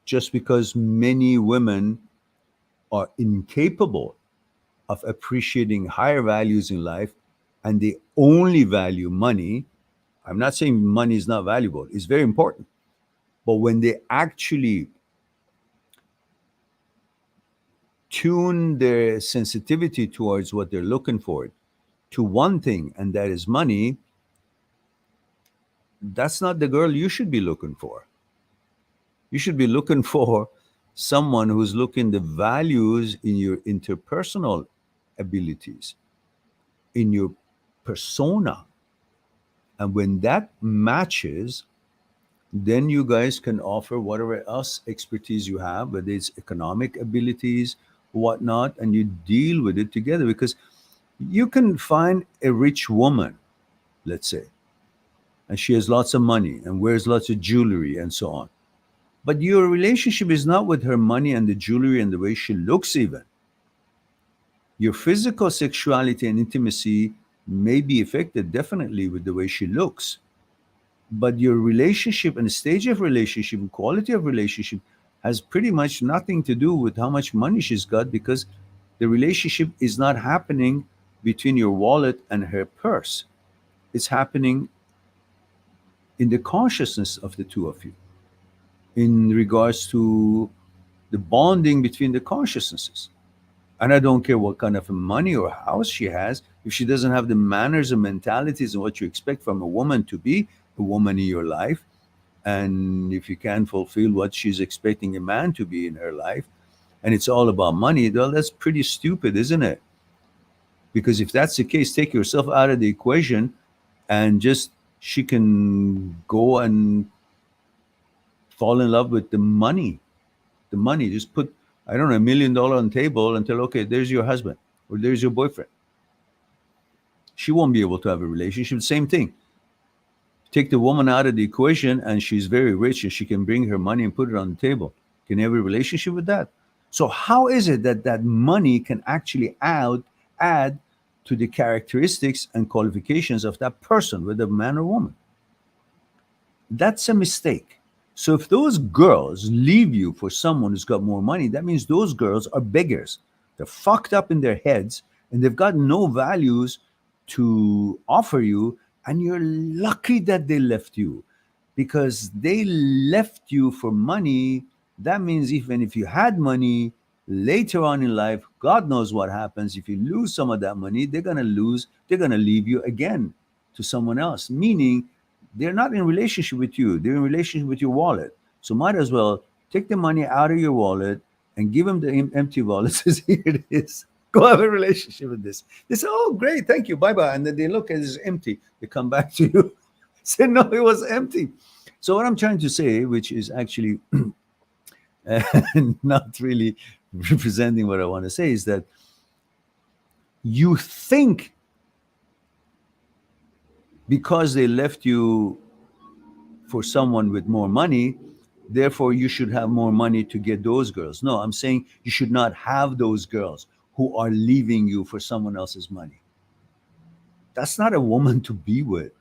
Just because many women are incapable of appreciating higher values in life and they only value money, I'm not saying money is not valuable, it's very important. But when they actually tune their sensitivity towards what they're looking for to one thing, and that is money, that's not the girl you should be looking for. You should be looking for someone who's looking the values in your interpersonal abilities, in your persona. And when that matches, then you guys can offer whatever else expertise you have, whether it's economic abilities whatnot, and you deal with it together. Because you can find a rich woman, let's say, and she has lots of money and wears lots of jewelry and so on. But your relationship is not with her money and the jewelry and the way she looks, even. Your physical sexuality and intimacy may be affected definitely with the way she looks. But your relationship and the stage of relationship and quality of relationship has pretty much nothing to do with how much money she's got, because the relationship is not happening between your wallet and her purse. It's happening in the consciousness of the two of you in regards to the bonding between the consciousnesses. And I don't care what kind of money or house she has. If she doesn't have the manners and mentalities and what you expect from a woman to be a woman in your life, and if you can't fulfill what she's expecting a man to be in her life, and it's all about money, well, that's pretty stupid, isn't it? Because if that's the case, take yourself out of the equation, and just she can go and fall in love with the money. The money, just put, I don't know, $1 million on the table and tell, okay, there's your husband or there's your boyfriend. She won't be able to have a relationship. Same thing. Take the woman out of the equation and she's very rich and she can bring her money and put it on the table. Can you have a relationship with that? So how is it that that money can actually add to the characteristics and qualifications of that person, whether man or woman? That's a mistake. So if those girls leave you for someone who's got more money, that means those girls are beggars. They're fucked up in their heads and they've got no values to offer you. And you're lucky that they left you, because they left you for money. That means even if you had money later on in life, God knows what happens. If you lose some of that money, they're going to leave you again to someone else, meaning they're not in relationship with you. They're in relationship with your wallet. So might as well take the money out of your wallet and give them the empty wallet. Says, here it is. Go have a relationship with this. They say, oh, great, thank you, bye-bye. And then they look and it's empty. They come back to you. Say, no, it was empty. So what I'm trying to say, which is actually not really representing what I want to say, is that you think because they left you for someone with more money, therefore you should have more money to get those girls. No, I'm saying you should not have those girls who are leaving you for someone else's money. That's not a woman to be with.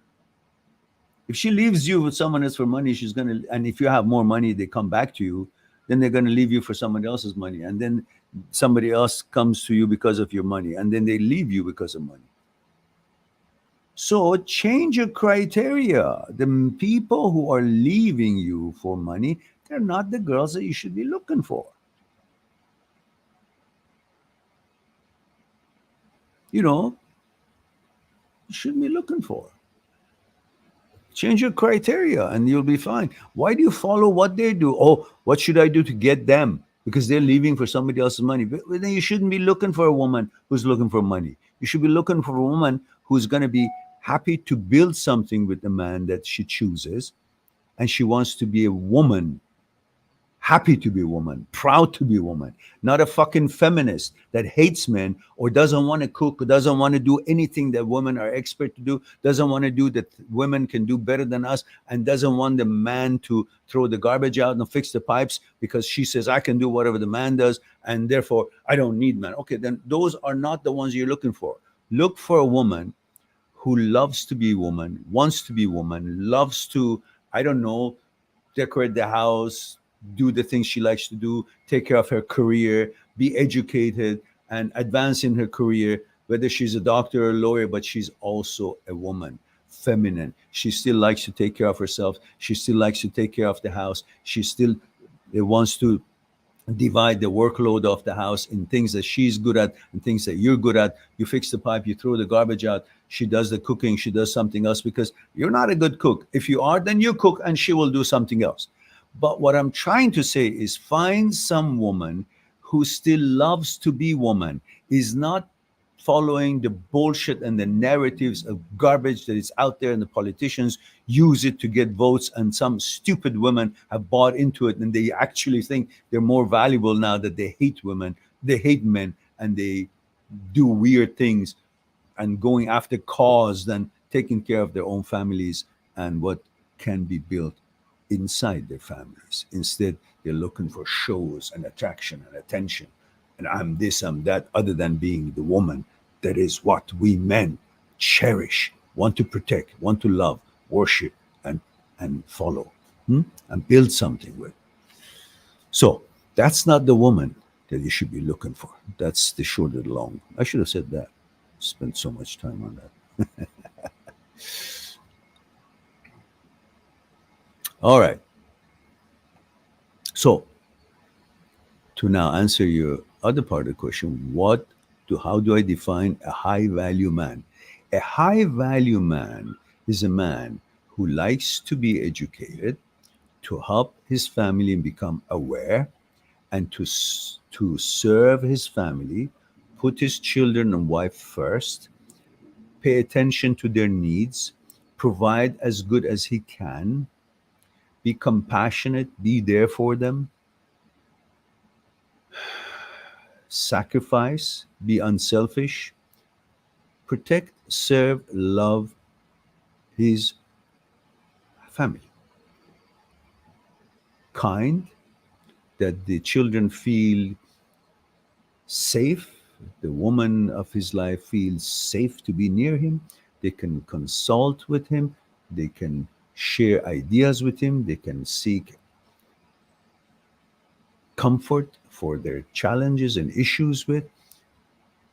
If she leaves you with someone else for money, she's going to, and if you have more money, they come back to you, then they're going to leave you for someone else's money. And then somebody else comes to you because of your money, and then they leave you because of money. So change your criteria. The people who are leaving you for money, they're not the girls that you should be looking for. You shouldn't be looking for. Change your criteria and you'll be fine. Why do you follow what they do? Oh, what should I do to get them? Because they're leaving for somebody else's money. But then you shouldn't be looking for a woman who's looking for money. You should be looking for a woman who's going to be happy to build something with the man that she chooses. And she wants to be a woman, happy to be a woman, proud to be a woman, not a fucking feminist that hates men or doesn't want to cook, or doesn't want to do anything that women are expert to do, doesn't want to do that women can do better than us, and doesn't want the man to throw the garbage out and fix the pipes because she says, I can do whatever the man does, and therefore I don't need men. Okay, then those are not the ones you're looking for. Look for a woman who loves to be a woman, wants to be a woman, loves to, I don't know, decorate the house, do the things she likes to do, take care of her career, be educated and advance in her career, whether she's a doctor or a lawyer, but she's also a woman, feminine. She still likes to take care of herself. She still likes to take care of the house. She still wants to divide the workload of the house in things that she's good at and things that you're good at. You fix the pipe, you throw the garbage out. She does the cooking, she does something else, because you're not a good cook. If you are, then you cook and she will do something else. But what I'm trying to say is find some woman who still loves to be woman, is not following the bullshit and the narratives of garbage that is out there, and the politicians use it to get votes, and some stupid women have bought into it and they actually think they're more valuable now that they hate women They hate men and they do weird things and going after cause than taking care of their own families and what can be built inside their families. Instead, they're looking for shows and attraction and attention. And I'm this, I'm that, other than being the woman that is what we men cherish, want to protect, want to love, worship, and follow, and build something with. So that's not the woman that you should be looking for. That's the short and the long. I should have said that. Spent so much time on that. All right. So to now answer your other part of the question, how do I define a high value man? A high value man is a man who likes to be educated, to help his family and become aware, and to serve his family, put his children and wife first, pay attention to their needs, provide as good as he can, be compassionate, be there for them, sacrifice, be unselfish, protect, serve, love his family. Kind, that the children feel safe, the woman of his life feels safe to be near him. They can consult with him, they can share ideas with him, they can seek comfort for their challenges and issues with.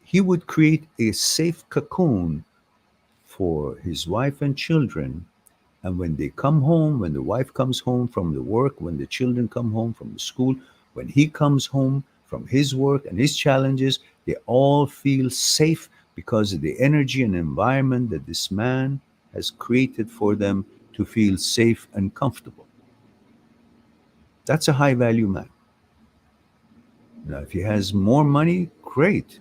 He would create a safe cocoon for his wife and children. And when they come home, when the wife comes home from the work, when the children come home from the school, when he comes home from his work and his challenges, they all feel safe because of the energy and environment that this man has created for them to feel safe and comfortable. That's a high value man. Now, if he has more money, great.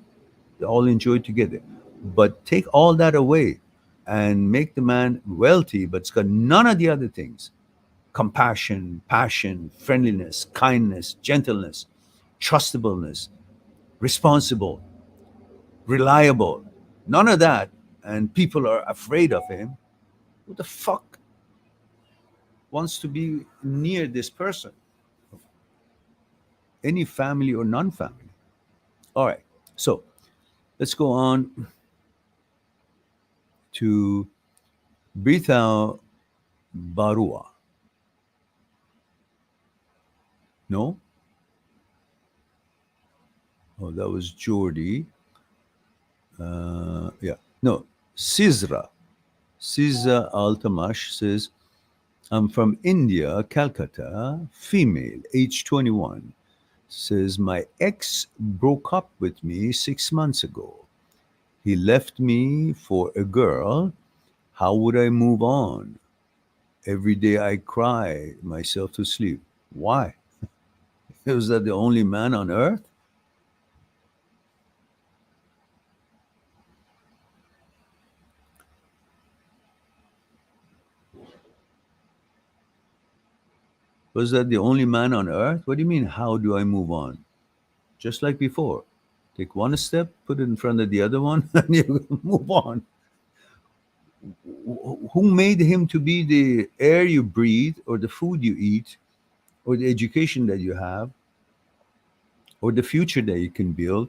They all enjoy together. But take all that away and make the man wealthy, but it's got none of the other things: compassion, passion, friendliness, kindness, gentleness, trustableness, responsible, reliable. None of that. And people are afraid of him. Who the fuck wants to be near this person? Any family or non family. All right. So let's go on to Brithal Barua. No? Oh, that was Jordi. Yeah. No. Sizra. Sizra Altamash says, I'm from India, Calcutta, female, age 21. Says, my ex broke up with me 6 months ago. He left me for a girl. How would I move on? Every day I cry myself to sleep. Why? Was that the only man on earth? Was that the only man on earth? What do you mean, how do I move on? Just like before. Take one step, put it in front of the other one, and you move on. Who made him to be the air you breathe, or the food you eat, or the education that you have, or the future that you can build?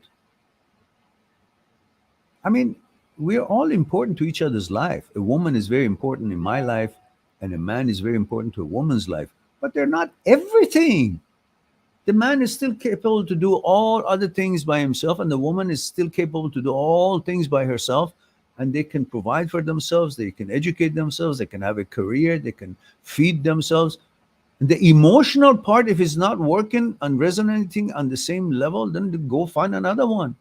I mean, we're all important to each other's life. A woman is very important in my life, and a man is very important to a woman's life, but they're not everything. The man is still capable to do all other things by himself, and the woman is still capable to do all things by herself. And they can provide for themselves, they can educate themselves, they can have a career, they can feed themselves. The emotional part, if it's not working and resonating on the same level, then go find another one.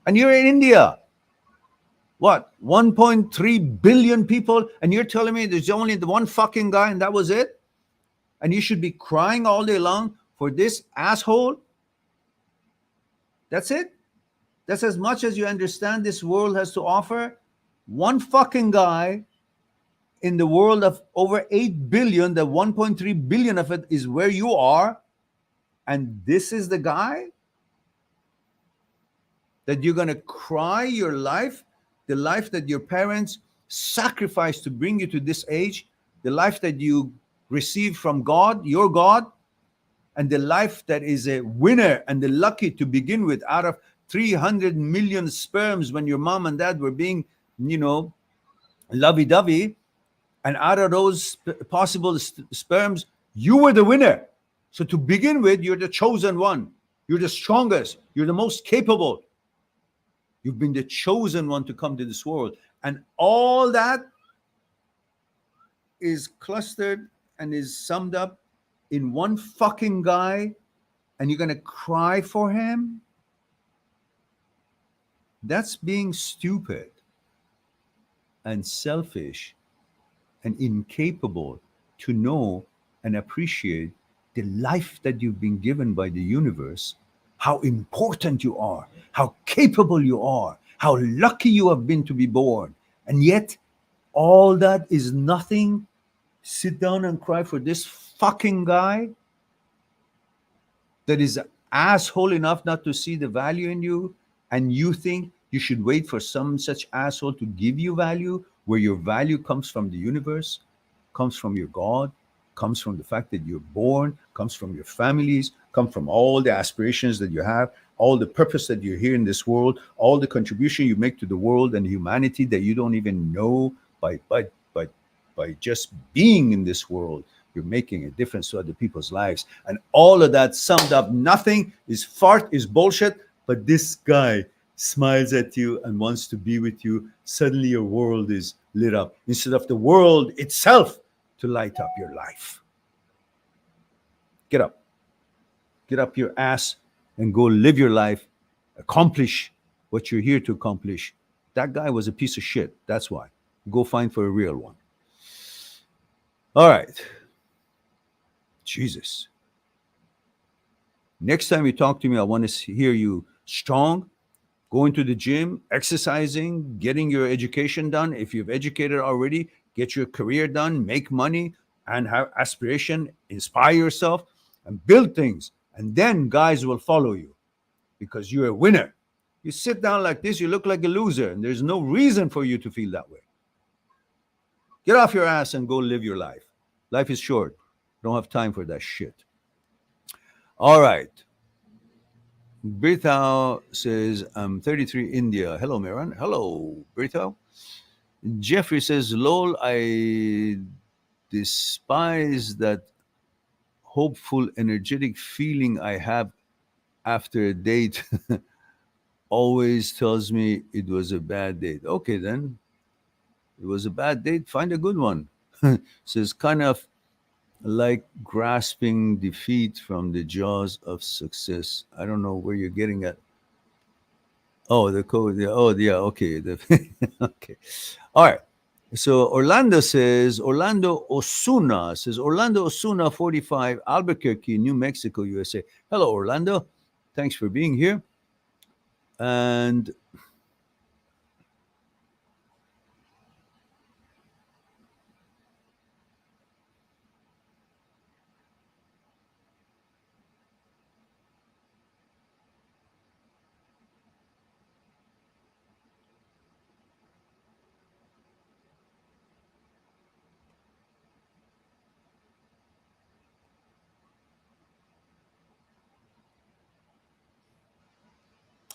And you're in India. What? 1.3 billion people, and you're telling me there's only the one fucking guy and that was it? And you should be crying all day long for this asshole? That's it? That's as much as you understand this world has to offer? One fucking guy in the world of over 8 billion, the 1.3 billion of it is where you are, and this is the guy? that you're going to cry your life, the life that your parents sacrificed to bring you to this age, the life that you received from God, your God, and the life that is a winner and the lucky to begin with out of 300 million sperms when your mom and dad were being, lovey-dovey, and out of those possible sperms, you were the winner. So to begin with, you're the chosen one. You're the strongest. You're the most capable. You've been the chosen one to come to this world. And all that is clustered and is summed up in one fucking guy, and you're going to cry for him? That's being stupid and selfish and incapable to know and appreciate the life that you've been given by the universe, how important you are, how capable you are, how lucky you have been to be born. And yet, all that is nothing. Sit down and cry for this fucking guy that is asshole enough not to see the value in you, and you think you should wait for some such asshole to give you value, where your value comes from the universe, comes from your God, comes from the fact that you're born, comes from your families, come from all the aspirations that you have, all the purpose that you're here in this world, all the contribution you make to the world and humanity that you don't even know by just being in this world. You're making a difference to other people's lives. And all of that summed up, nothing is fart, is bullshit, but this guy smiles at you and wants to be with you. Suddenly your world is lit up instead of the world itself to light up your life. Get up. Get up your ass and go live your life. Accomplish what you're here to accomplish. That guy was a piece of shit. That's why. Go find for a real one. All right. Jesus. Next time you talk to me, I want to hear you strong, going to the gym, exercising, getting your education done. If you've educated already, get your career done, make money, and have aspiration, inspire yourself, and build things. And then guys will follow you because you're a winner. You sit down like this, you look like a loser, and there's no reason for you to feel that way. Get off your ass and go live your life. Life is short. Don't have time for that shit. All right. Brithau says, I'm 33, India. Hello, Miran. Hello, Brithau. Jeffrey says, lol, I despise that hopeful, energetic feeling I have after a date. Always tells me it was a bad date. Okay, then. It was a bad date. Find a good one. Says, kind of like grasping defeat from the jaws of success. I don't know where you're getting at. Oh, the code. Yeah. Oh, yeah. Okay. Okay. All right. So Orlando Osuna says, Orlando Osuna 45, Albuquerque, New Mexico, USA. Hello, Orlando. Thanks for being here. And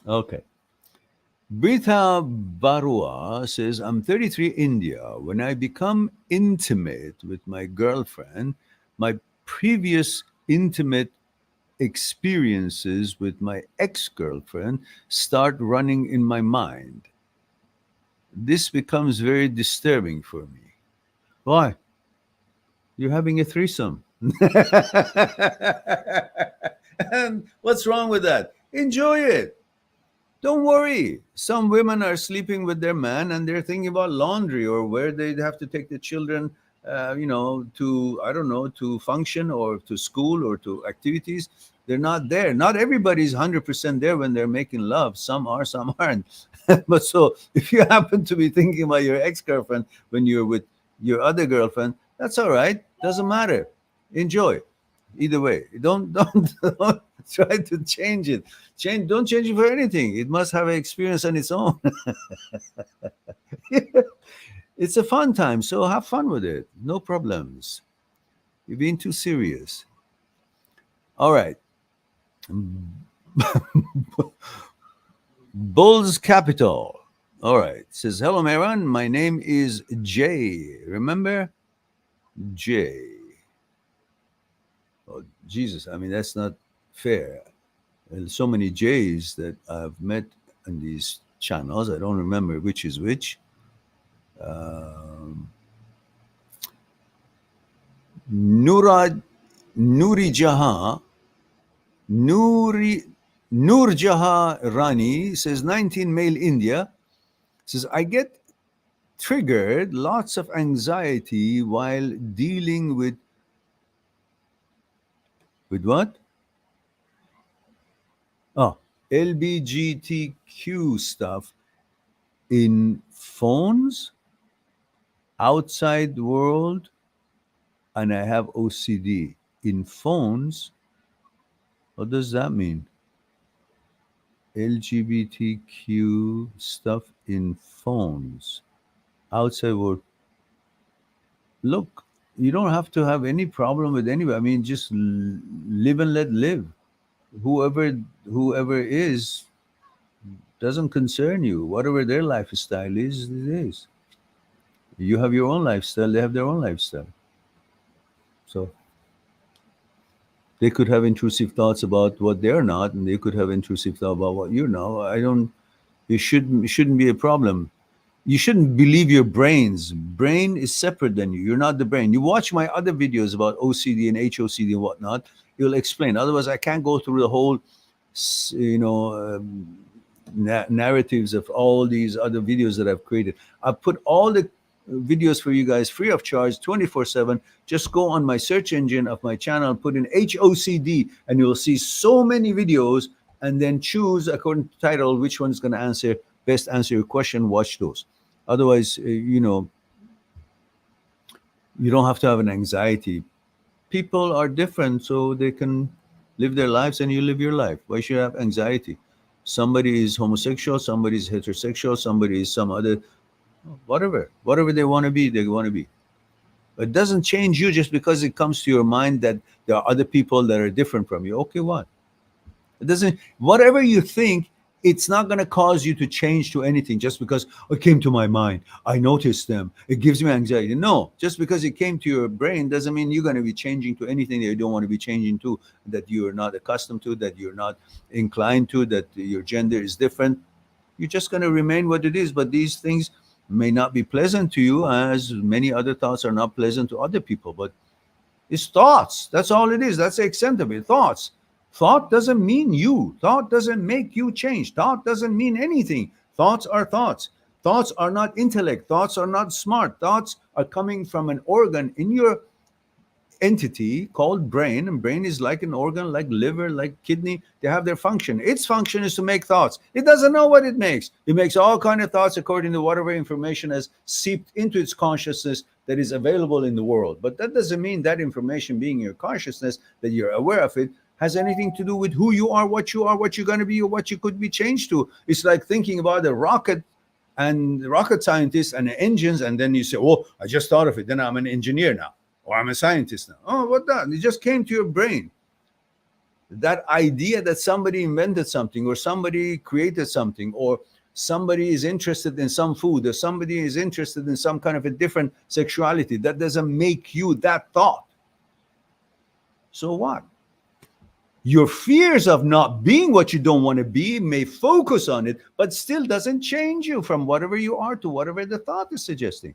okay. Brita Barua says, I'm 33, India. When I become intimate with my girlfriend, my previous intimate experiences with my ex-girlfriend start running in my mind. This becomes very disturbing for me. Why? You're having a threesome. And what's wrong with that? Enjoy it. Don't worry. Some women are sleeping with their man and they're thinking about laundry or where they'd have to take the children, to, I don't know, to function or to school or to activities. They're not there. Not everybody's 100% there when they're making love. Some are, some aren't. But so if you happen to be thinking about your ex-girlfriend when you're with your other girlfriend, that's all right. Doesn't matter. Enjoy. Either way. Don't Try to change it. Don't change it for anything. It must have an experience on its own. It's a fun time, so have fun with it. No problems. You're being too serious. All right. Bulls Capital. All right. Says, hello, Meron. My name is Jay. Remember? Jay. Oh, Jesus. I mean, that's not fair. There's so many Jays that I've met on these channels. I don't remember which is which. Nuri Jahan, Nur Jahan Rani says 19 male India says I get triggered lots of anxiety while dealing with what? Oh, LBGTQ stuff in phones, outside world, and I have OCD in phones. What does that mean? LGBTQ stuff in phones, outside world. Look, you don't have to have any problem with anybody. I mean, just live and let live. Whoever is doesn't concern you. Whatever their lifestyle is, it is. You have your own lifestyle. They have their own lifestyle. So they could have intrusive thoughts about what they're not, and they could have intrusive thoughts about what you're not. It shouldn't be a problem. You shouldn't believe your brain is separate than you. You're not the brain. You watch my other videos about OCD and HOCD and whatnot, it'll explain. Otherwise, I can't go through the whole narratives of all these other videos that I've created. I've put all the videos for you guys free of charge 24/7. Just go on my search engine of my channel, put in HOCD, and you'll see so many videos, and then choose according to title which one's going to best answer your question. Watch those. Otherwise, you don't have to have an anxiety. People are different, so they can live their lives and you live your life. Why should you have anxiety? Somebody is homosexual, somebody is heterosexual, somebody is some other, whatever they want to be, they want to be. It doesn't change you just because it comes to your mind that there are other people that are different from you. Okay, what? It doesn't, whatever you think, it's not going to cause you to change to anything just because it came to my mind. I noticed them. It gives me anxiety. No, just because it came to your brain doesn't mean you're going to be changing to anything that you don't want to be changing to, that you're not accustomed to, that you're not inclined to, that your gender is different. You're just going to remain what it is. But these things may not be pleasant to you, as many other thoughts are not pleasant to other people. But it's thoughts. That's all it is. That's the extent of it. Thoughts. Thought doesn't mean you. Thought doesn't make you change. Thought doesn't mean anything. Thoughts are thoughts. Thoughts are not intellect. Thoughts are not smart. Thoughts are coming from an organ in your entity called brain. And brain is like an organ, like liver, like kidney. They have their function. Its function is to make thoughts. It doesn't know what it makes. It makes all kinds of thoughts according to whatever information has seeped into its consciousness that is available in the world. But that doesn't mean that information being your consciousness, that you're aware of it, has anything to do with who you are, what you're going to be, or what you could be changed to. It's like thinking about a rocket and the rocket scientists and the engines, and then you say, oh, I just thought of it, then I'm an engineer now, or I'm a scientist now. Oh, what that? It just came to your brain. That idea that somebody invented something, or somebody created something, or somebody is interested in some food, or somebody is interested in some kind of a different sexuality, that doesn't make you that thought. So what? Your fears of not being what you don't want to be may focus on it, but still doesn't change you from whatever you are to whatever the thought is suggesting.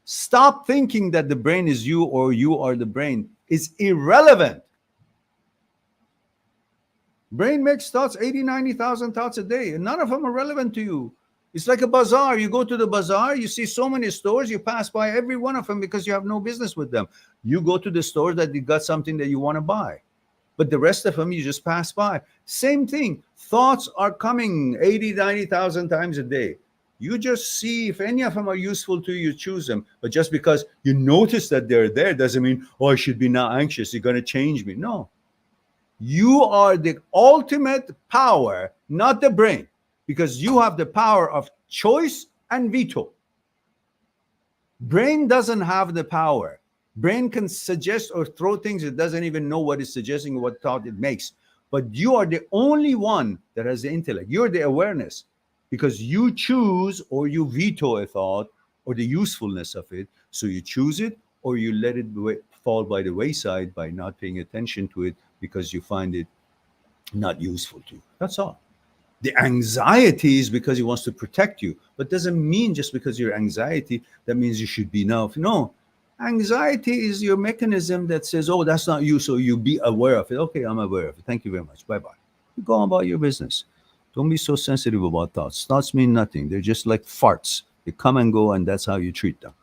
Stop thinking that the brain is you or you are the brain. It's irrelevant. Brain makes thoughts, 80, 90,000 thoughts a day, and none of them are relevant to you. It's like a bazaar. You go to the bazaar, you see so many stores, you pass by every one of them because you have no business with them. You go to the store that you got something that you want to buy. But the rest of them, you just pass by. Same thing. Thoughts are coming 80, 90,000 times a day. You just see if any of them are useful to you, choose them. But just because you notice that they're there doesn't mean, oh, I should be now anxious. You're going to change me. No. You are the ultimate power, not the brain, because you have the power of choice and veto. Brain doesn't have the power. Brain can suggest or throw things it doesn't even know what it's suggesting, what thought it makes. But you are the only one that has the intellect. You're the awareness, because you choose or you veto a thought or the usefulness of it. So you choose it or you let it fall by the wayside by not paying attention to it because you find it not useful to you. That's all. The anxiety is because he wants to protect you, but doesn't mean just because your anxiety that means you should be enough. No, anxiety is your mechanism that says, "Oh, that's not you," so you be aware of it. Okay, I'm aware of it. Thank you very much. Bye bye. You go on about your business. Don't be so sensitive about thoughts. Thoughts mean nothing. They're just like farts. They come and go, and that's how you treat them.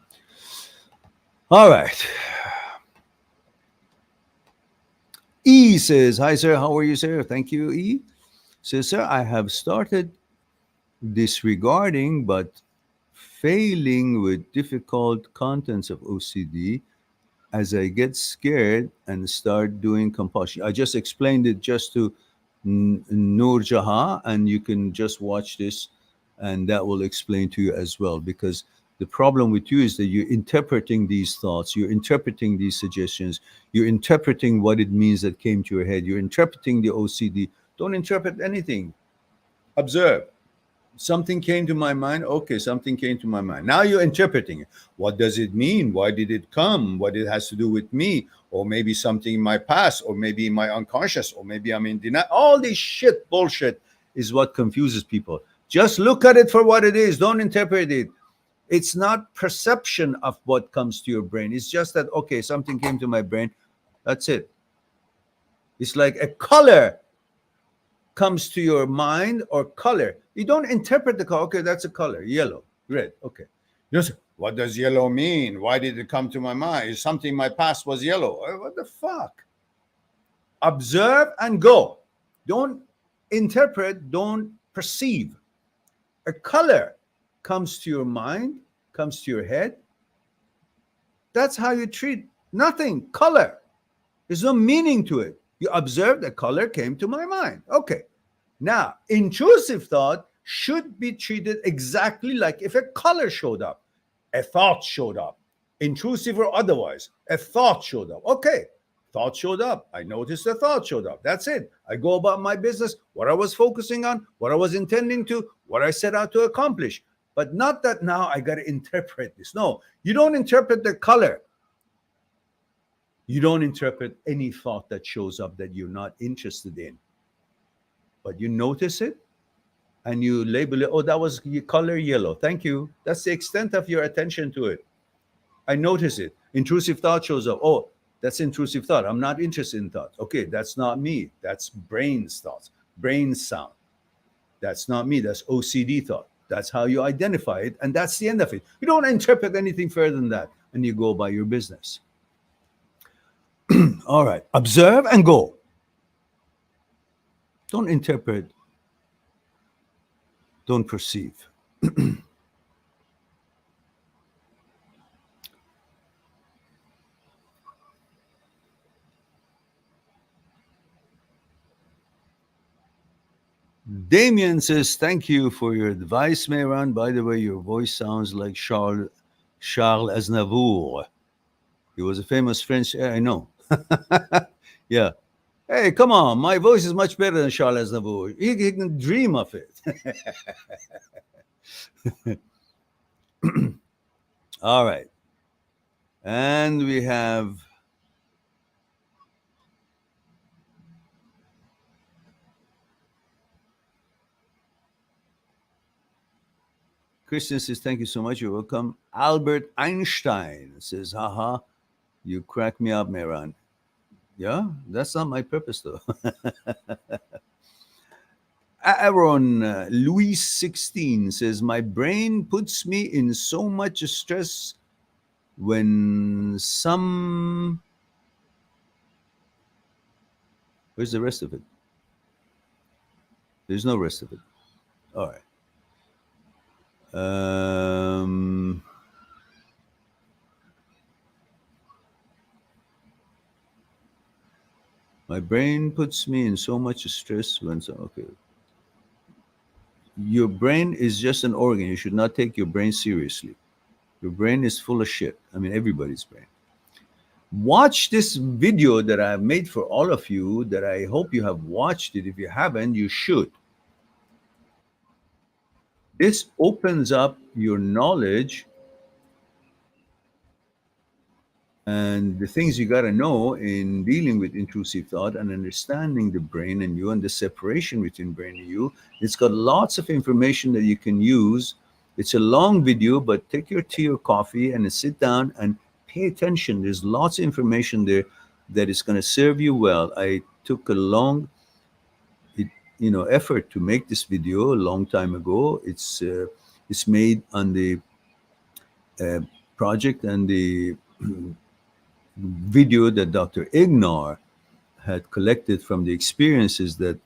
All right. E says, "Hi, sir. How are you, sir? Thank you, E." Says, "Sir, I have started disregarding but failing with difficult contents of OCD as I get scared and start doing compulsion." I just explained it just to Noor Jaha, and you can just watch this, and that will explain to you as well. Because the problem with you is that you're interpreting these thoughts, you're interpreting these suggestions, you're interpreting what it means that came to your head, you're interpreting the OCD. Don't interpret anything. Observe. Something came to my mind. Okay, something came to my mind. Now you're interpreting it. What does it mean? Why did it come? What it has to do with me? Or maybe something in my past, or maybe in my unconscious, or maybe I'm in denial. All this shit, bullshit, is what confuses people. Just look at it for what it is. Don't interpret it. It's not perception of what comes to your brain. It's just that, okay, something came to my brain. That's it. It's like a color comes to your mind, or color. You don't interpret the color. Okay, that's a color, yellow, red. Okay. You say, what does yellow mean? Why did it come to my mind? Is something in my past was yellow? What the fuck? Observe and go. Don't interpret, don't perceive. A color comes to your mind, comes to your head. That's how you treat nothing. Color. There's no meaning to it. You observe the color came to my mind. Okay. Now, intrusive thought should be treated exactly like if a color showed up, a thought showed up, intrusive or otherwise, a thought showed up. Okay, thought showed up. I noticed a thought showed up. That's it. I go about my business, what I was focusing on, what I was intending to, what I set out to accomplish. But not that now I got to interpret this. No, you don't interpret the color. You don't interpret any thought that shows up that you're not interested in. But you notice it and you label it. Oh, that was color yellow. Thank you. That's the extent of your attention to it. I notice it. Intrusive thought shows up. Oh, that's intrusive thought. I'm not interested in thoughts. Okay, that's not me. That's brain's thoughts, brain sound. That's not me. That's OCD thought. That's how you identify it. And that's the end of it. You don't interpret anything further than that. And you go by your business. All right. Observe and go. Don't interpret. Don't perceive. Damien says, "Thank you for your advice, Mehran. By the way, your voice sounds like Charles Aznavour. He was a famous French." I know. Yeah. Hey, come on. My voice is much better than Charles Aznavour. He can dream of it. All right. And we have Christian says, "Thank you so much. You're welcome." Albert Einstein says, "Haha, you crack me up, Mehran." Yeah, that's not my purpose, though. Aaron Louis 16 says, "My brain puts me in so much stress when some..." Where's the rest of it? There's no rest of it. All right. My brain puts me in so much stress when so okay. Your brain is just an organ. You should not take your brain seriously. Your brain is full of shit. I mean, everybody's brain. Watch this video that I've made for all of you that I hope you have watched it. If you haven't, you should. This opens up your knowledge and the things you got to know in dealing with intrusive thought and understanding the brain and you and the separation between brain and you. It's got lots of information that you can use. It's a long video, but take your tea or coffee and sit down and pay attention. There's lots of information there that is going to serve you well. I took a long effort to make this video a long time ago. It's made on the project and the video that Dr. Ignar had collected from the experiences that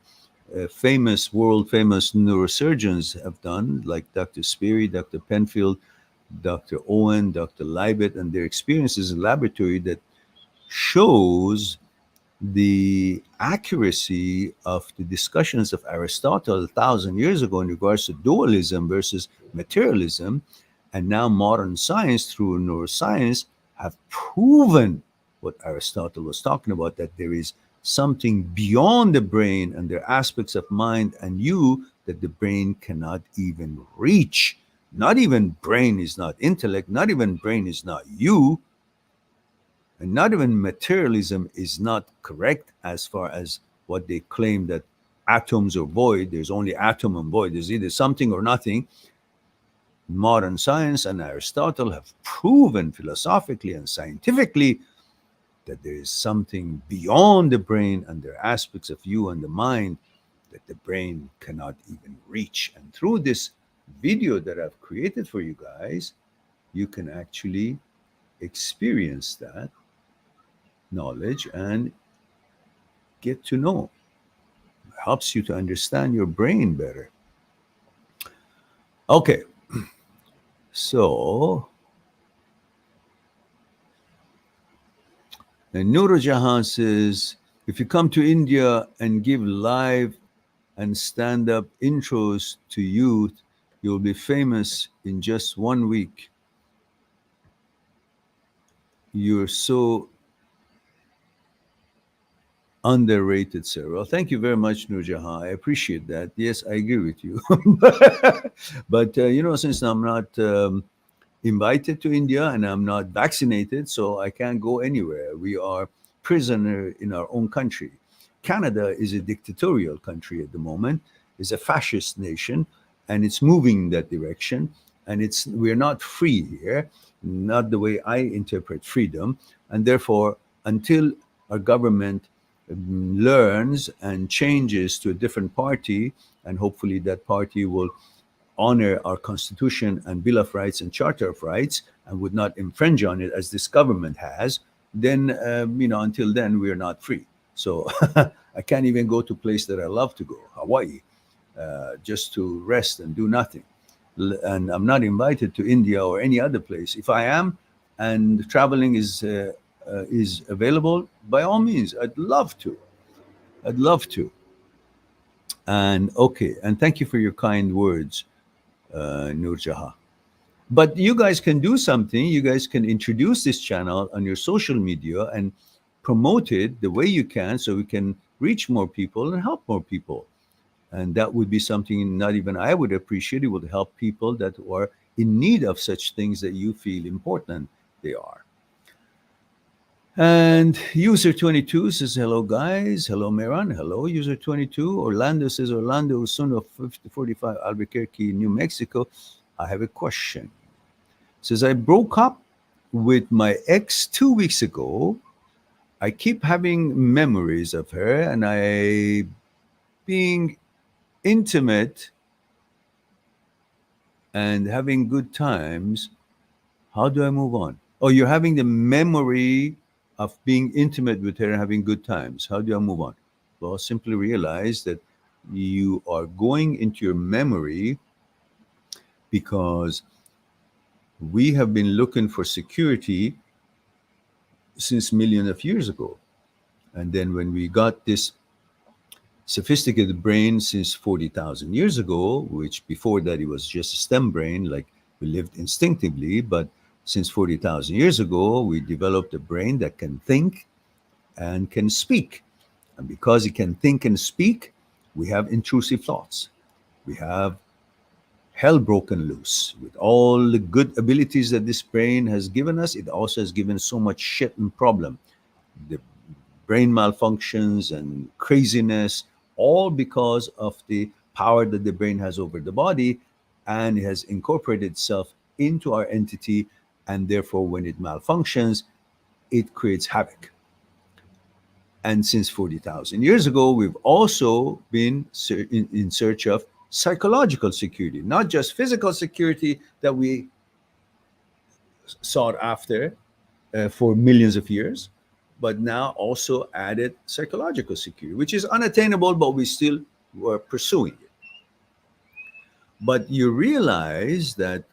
world famous neurosurgeons have done, like Dr. Sperry, Dr. Penfield, Dr. Owen, Dr. Libet, and their experiences in laboratory that shows the accuracy of the discussions of Aristotle 1,000 years ago in regards to dualism versus materialism. And now modern science through neuroscience have proven what Aristotle was talking about, that there is something beyond the brain and there are aspects of mind and you that the brain cannot even reach. Not even brain is not intellect, not even brain is not you, and not even materialism is not correct as far as what they claim that atoms are void. There's only atom and void. There's either something or nothing. Modern science and Aristotle have proven philosophically and scientifically that there is something beyond the brain and there are aspects of you and the mind that the brain cannot even reach. And through this video that I've created for you guys, you can actually experience that knowledge and get to know. It helps you to understand your brain better. Okay. So, and Noor Jahan says, if you come to India and give live and stand-up intros to youth, you'll be famous in just 1 week. You're so underrated, sir. Well, thank you very much, Noor Jahan. I appreciate that. Yes, I agree with you. But, since I'm not invited to India and I'm not vaccinated, so I can't go anywhere. We are prisoner in our own country. Canada is a dictatorial country at the moment, is a fascist nation, and it's moving in that direction. And we're not free here, not the way I interpret freedom. And therefore, until our government learns and changes to a different party, and hopefully that party will honor our Constitution and Bill of Rights and Charter of Rights and would not infringe on it as this government has, then, until then, we're not free. So I can't even go to a place that I love to go, Hawaii, just to rest and do nothing. And I'm not invited to India or any other place. If I am and traveling is available, by all means, I'd love to. I'd love to. And okay, and thank you for your kind words, Noor Jahan. But you guys can do something. You guys can introduce this channel on your social media and promote it the way you can so we can reach more people and help more people. And that would be something not even I would appreciate. It would help people that are in need of such things that you feel important they are. And user 22 says, hello, guys. Hello, Meran. Hello, user 22. Orlando says, Orlando, son of 5045 Albuquerque, New Mexico. I have a question. Says, I broke up with my ex 2 weeks ago. I keep having memories of her and I being intimate and having good times. How do I move on? Oh, you're having the memory of being intimate with her and having good times. How do I move on? Well, simply realize that you are going into your memory because we have been looking for security since millions of years ago. And then when we got this sophisticated brain since 40,000 years ago, which before that it was just a stem brain, like we lived instinctively, but since 40,000 years ago, we developed a brain that can think and can speak. And because it can think and speak, we have intrusive thoughts. We have hell broken loose. With all the good abilities that this brain has given us, it also has given so much shit and problem. The brain malfunctions and craziness, all because of the power that the brain has over the body, and it has incorporated itself into our entity, and therefore when it malfunctions, it creates havoc. And since 40,000 years ago, we've also been in search of psychological security, not just physical security that we sought after for millions of years, but now also added psychological security, which is unattainable, but we still were pursuing it. But you realize that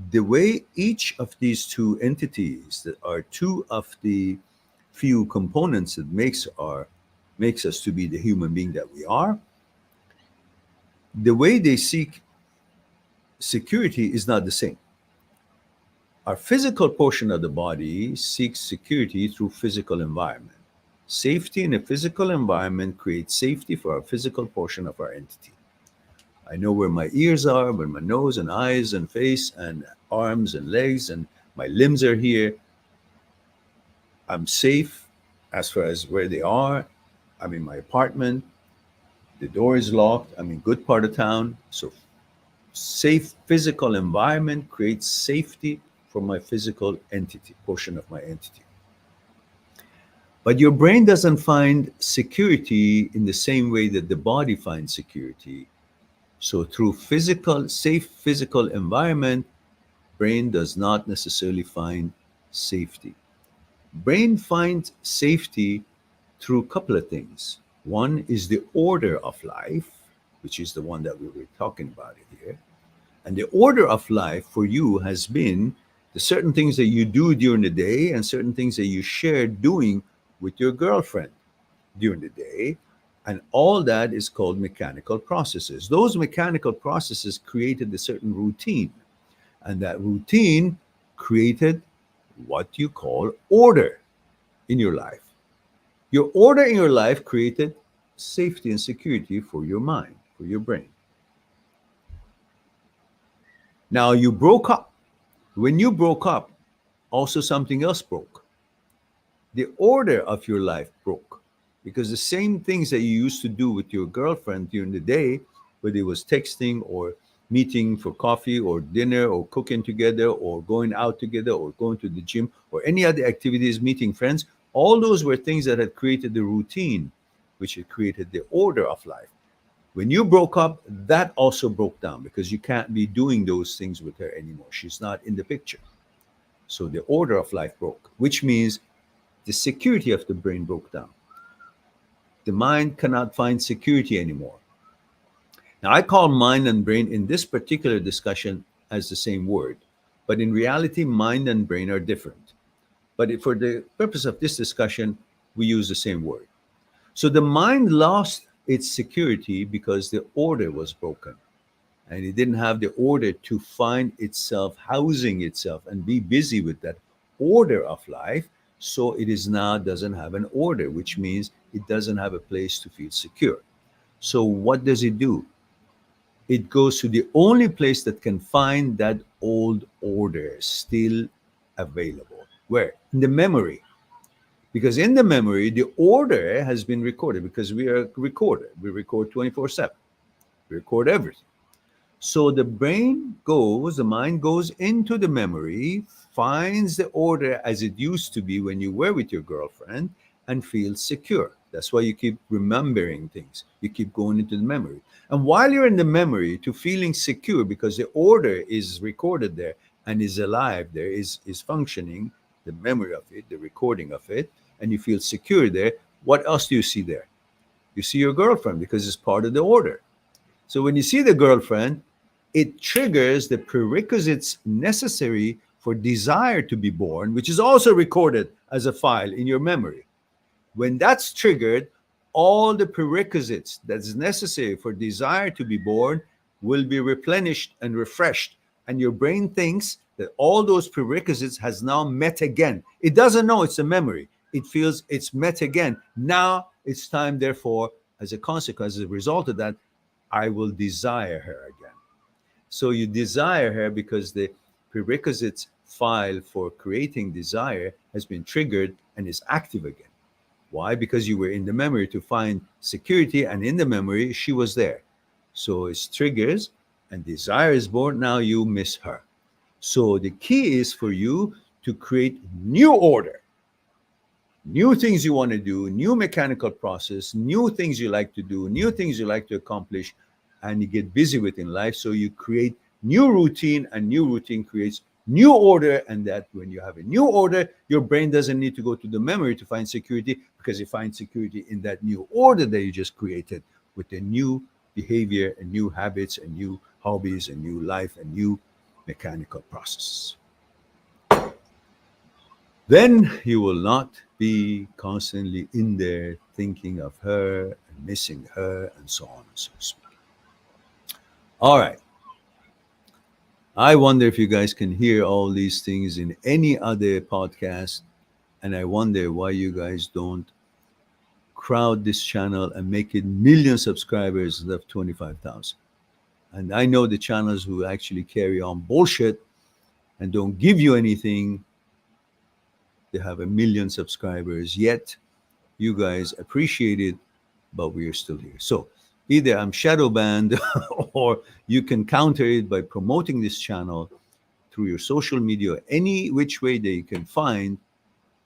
the way each of these two entities that are two of the few components that makes us to be the human being that we are, the way they seek security is not the same. Our physical portion of the body seeks security through physical environment. Safety in a physical environment creates safety for our physical portion of our entity. I know where my ears are, where my nose and eyes and face and arms and legs and my limbs are here. I'm safe as far as where they are. I'm in my apartment. The door is locked. I'm in good part of town. So safe physical environment creates safety for my physical entity, portion of my entity. But your brain doesn't find security in the same way that the body finds security. So through safe physical environment, brain does not necessarily find safety. Brain finds safety through a couple of things. One is the order of life, which is the one that we were talking about here. And the order of life for you has been the certain things that you do during the day and certain things that you share doing with your girlfriend during the day. And all that is called mechanical processes. Those mechanical processes created a certain routine. And that routine created what you call order in your life. Your order in your life created safety and security for your mind, for your brain. Now you broke up. When you broke up, also something else broke. The order of your life broke, because the same things that you used to do with your girlfriend during the day, whether it was texting or meeting for coffee or dinner or cooking together or going out together or going to the gym or any other activities, meeting friends, all those were things that had created the routine, which had created the order of life. When you broke up, that also broke down because you can't be doing those things with her anymore. She's not in the picture. So the order of life broke, which means the security of the brain broke down. The mind cannot find security anymore. Now, I call mind and brain in this particular discussion as the same word, but in reality, mind and brain are different. But for the purpose of this discussion, we use the same word. So the mind lost its security because the order was broken. And it didn't have the order to find itself, housing itself, and be busy with that order of life. So it is now doesn't have an order, which means it doesn't have a place to feel secure. So what does it do? It goes to the only place that can find that old order still available. Where? In the memory. Because in the memory, the order has been recorded because we are recorded. We record 24/7. We record everything. So the mind goes into the memory, finds the order as it used to be when you were with your girlfriend, and feels secure. That's why you keep remembering things. You keep going into the memory. And while you're in the memory, to feeling secure because the order is recorded there and is alive there, is functioning, the memory of it, the recording of it, and you feel secure there, what else do you see there? You see your girlfriend because it's part of the order. So when you see the girlfriend, it triggers the prerequisites necessary for desire to be born, which is also recorded as a file in your memory. When that's triggered, all the prerequisites that's necessary for desire to be born will be replenished and refreshed. And your brain thinks that all those prerequisites has now met again. It doesn't know it's a memory. It feels it's met again. Now it's time, therefore, as a consequence, as a result of that, I will desire her again. So you desire her because the prerequisites file for creating desire has been triggered and is active again. Why? Because you were in the memory to find security, and in the memory, she was there. So it triggers, and desire is born. Now you miss her. So the key is for you to create new order, new things you want to do, new mechanical process, new things you like to do, new things you like to accomplish, and you get busy with in life. So you create new routine, and new routine creates new order. And that when you have a new order, your brain doesn't need to go to the memory to find security, because you find security in that new order that you just created with a new behavior and new habits and new hobbies and new life and new mechanical processes. Then you will not be constantly in there thinking of her and missing her and so on and so forth. All right. I wonder if you guys can hear all these things in any other podcast. And I wonder why you guys don't crowd this channel and make it million subscribers instead of 25,000. And I know the channels who actually carry on bullshit and don't give you anything, they have a million subscribers. Yet you guys appreciate it, but we are still here. So either I'm shadow banned or you can counter it by promoting this channel through your social media, any which way that you can find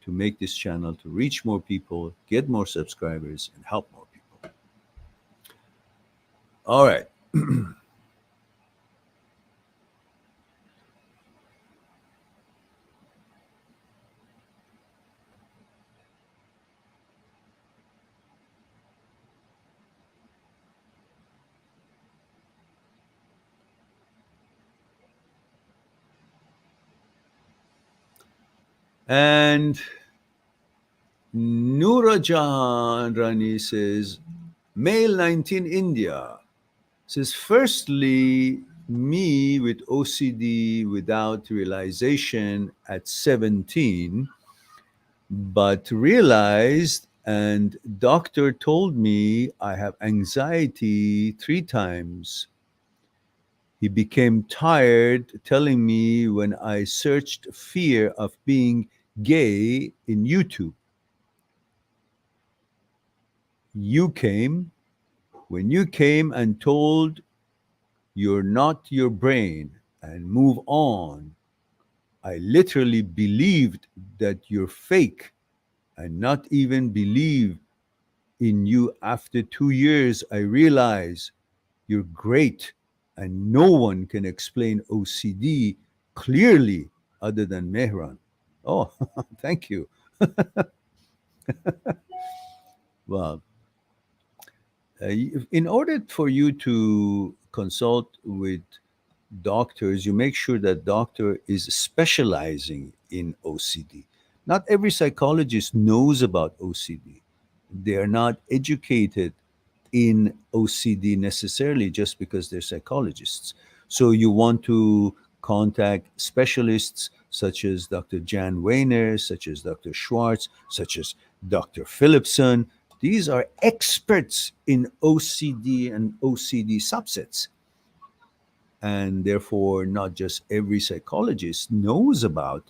to make this channel to reach more people, get more subscribers, and help more people. All right. And Noora Rani says, male 19 India says, firstly, me with OCD without realization at 17, but realized, and doctor told me I have anxiety 3 times. He became tired telling me when I searched fear of being gay in YouTube. You came, when you came and told you're not your brain and move on, I literally believed that you're fake and not even believe in you. After 2 years, I realize you're great and no one can explain OCD clearly other than Mehran. Oh, thank you. Well, in order for you to consult with doctors, you make sure that doctor is specializing in OCD. Not every psychologist knows about OCD. They are not educated in OCD necessarily just because they're psychologists. So you want to contact specialists such as Dr. Jan Weiner, such as Dr. Schwartz, such as Dr. Philipson. These are experts in OCD and OCD subsets. And therefore, not just every psychologist knows about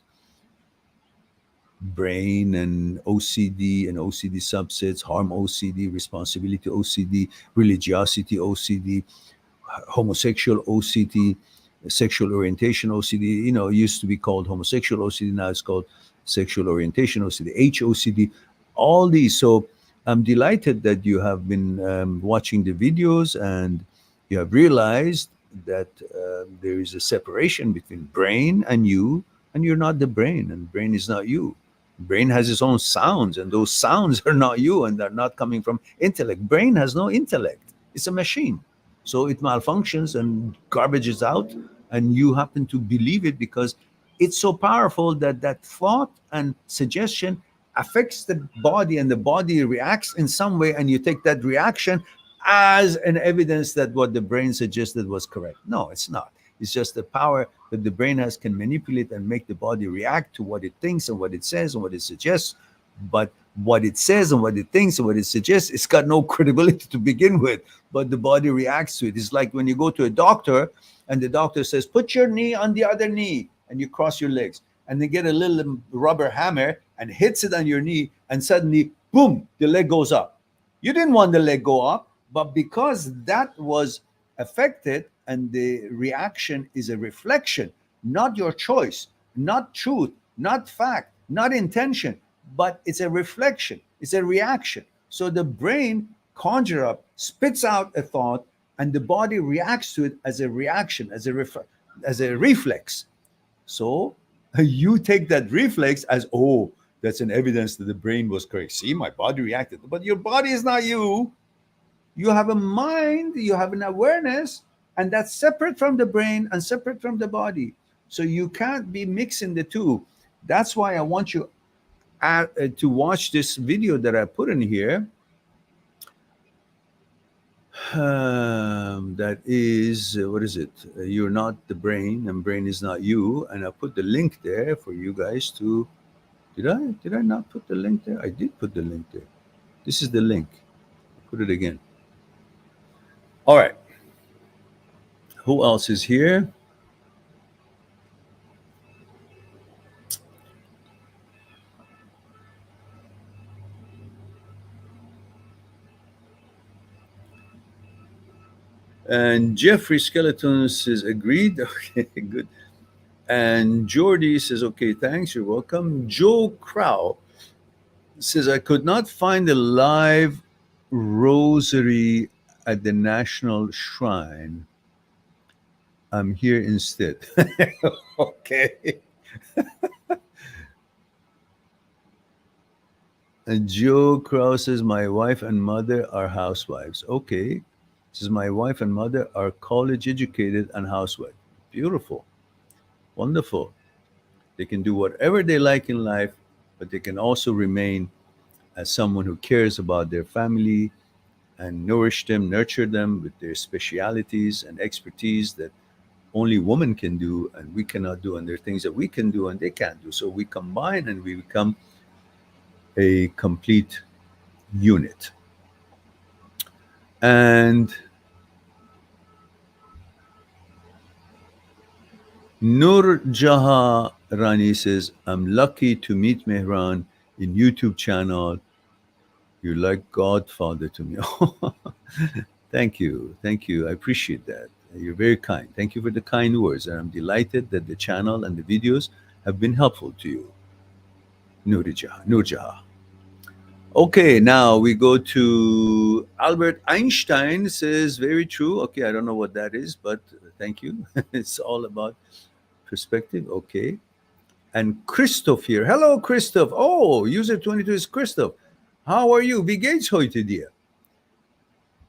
brain and OCD subsets, harm OCD, responsibility OCD, religiosity OCD, homosexual OCD, sexual orientation OCD. It used to be called homosexual OCD, now it's called sexual orientation OCD, HOCD, all these. So I'm delighted that you have been watching the videos and you have realized that there is a separation between brain and you, and you're not the brain, and brain is not you. Brain has its own sounds, and those sounds are not you, and they're not coming from intellect. Brain has no intellect. It's a machine. So it malfunctions and garbage is out, and you happen to believe it because it's so powerful that that thought and suggestion affects the body and the body reacts in some way, and you take that reaction as an evidence that what the brain suggested was correct. No, it's not. It's just the power that the brain has can manipulate and make the body react to what it thinks and what it says and what it suggests. But what it says and what it thinks and what it suggests, it's got no credibility to begin with, but the body reacts to it. It's like when you go to a doctor and the doctor says, put your knee on the other knee, and you cross your legs, and they get a little rubber hammer and hits it on your knee, and suddenly, boom, the leg goes up. You didn't want the leg go up, but because that was affected and the reaction is a reflection, not your choice, not truth, not fact, not intention, but it's a reflection, it's a reaction. So the brain conjure up, spits out a thought, and the body reacts to it as a reaction, as a reflex. So you take that reflex as, oh, that's an evidence that the brain was correct. See, my body reacted. But your body is not you. You have a mind, you have an awareness, and that's separate from the brain and separate from the body. So you can't be mixing the two. That's why I want you to watch this video that I put in here. That is, what is it? You're not the brain, and brain is not you. And I put the link there for you guys to. Did I not put the link there? I did put the link there. This is the link. Put it again. All right. Who else is here? And Jeffrey Skeleton says, agreed. Okay, good. And Jordy says, okay, thanks, you're welcome. Joe Crow says, I could not find a live rosary at the National Shrine. I'm here instead. Okay. And Joe Crow says, my wife and mother are housewives. Okay. Says, my wife and mother are college educated and housewives. Beautiful. Wonderful. They can do whatever they like in life, but they can also remain as someone who cares about their family and nourish them, nurture them with their specialities and expertise that only women can do and we cannot do, and there are things that we can do and they can't do. So we combine and we become a complete unit. And Nur Jaha Rani says, I'm lucky to meet Mehran in YouTube channel. You're like Godfather to me. Thank you. Thank you. I appreciate that. You're very kind. Thank you for the kind words. And I'm delighted that the channel and the videos have been helpful to you. Nur Jaha. Okay, now we go to Albert Einstein says, very true. Okay, I don't know what that is, but thank you. It's all about perspective. Okay. And Christoph here. Hello, Christoph. Oh, user 22 is Christoph. How are you? Wie geht's heute dir?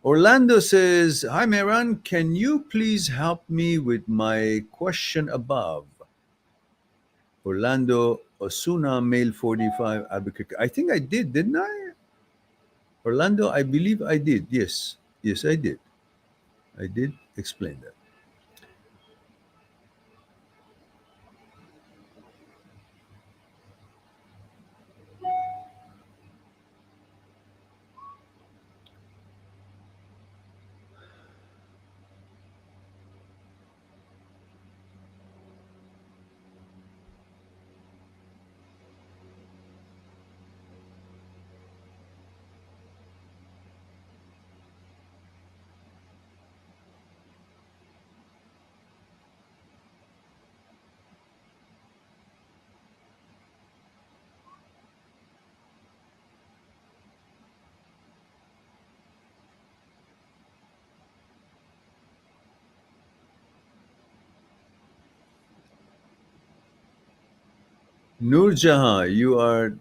Orlando says, hi, Mehran. Can you please help me with my question above? Orlando Osuna, male 45, Albuquerque. I think I did, didn't I? Orlando, I believe I did. Yes. Yes, I did. I did explain that. Nur Jahan, you are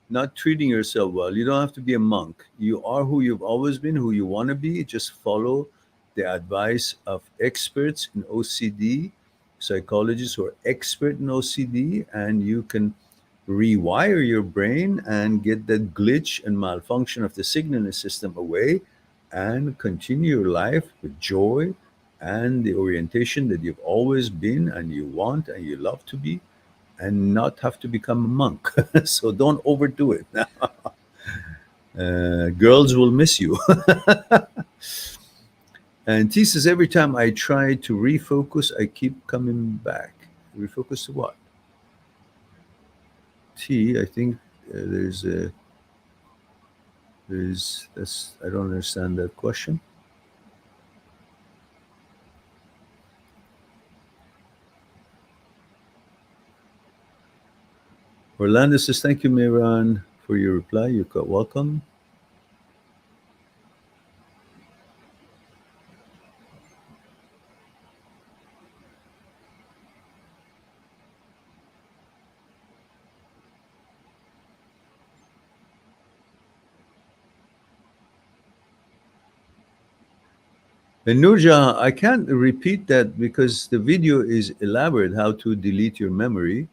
not treating yourself well. You don't have to be a monk. You are who you've always been, who you want to be. Just follow the advice of experts in OCD, psychologists who are expert in OCD, and you can rewire your brain and get that glitch and malfunction of the signaling system away and continue your life with joy and the orientation that you've always been and you want and you love to be, and not have to become a monk. So don't overdo it. Girls will miss you. And T says, every time I try to refocus, I keep coming back. Refocus to what? T, I think I don't understand that question. Orlando says, thank you, Miran, for your reply. You're quite welcome. And Nurja, I can't repeat that because the video is elaborate how to delete your memory.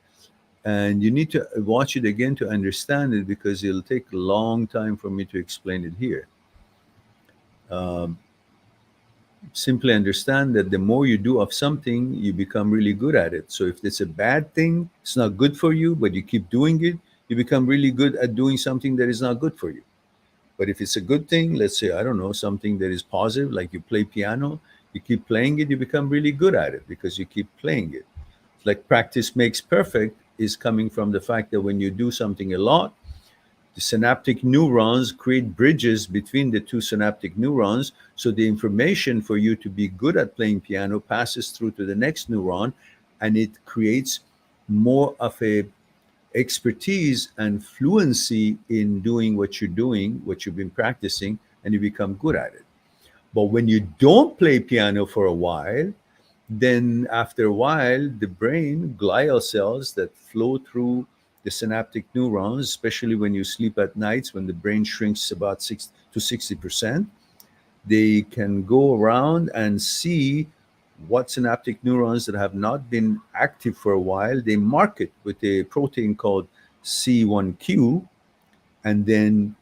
And you need to watch it again to understand it because it'll take a long time for me to explain it here. Simply understand that the more you do of something, you become really good at it. So if it's a bad thing, it's not good for you, but you keep doing it, you become really good at doing something that is not good for you. But if it's a good thing, let's say, I don't know, something that is positive, like you play piano, you keep playing it, you become really good at it because you keep playing it. Like practice makes perfect is coming from the fact that when you do something a lot, the synaptic neurons create bridges between the two synaptic neurons. So the information for you to be good at playing piano passes through to the next neuron, and it creates more of a expertise and fluency in doing what you're doing, what you've been practicing, and you become good at it. But when you don't play piano for a while, then after a while, the brain, glial cells that flow through the synaptic neurons, especially when you sleep at nights, when the brain shrinks about 6 to 60%, they can go around and see what synaptic neurons that have not been active for a while. They mark it with a protein called C1q, and then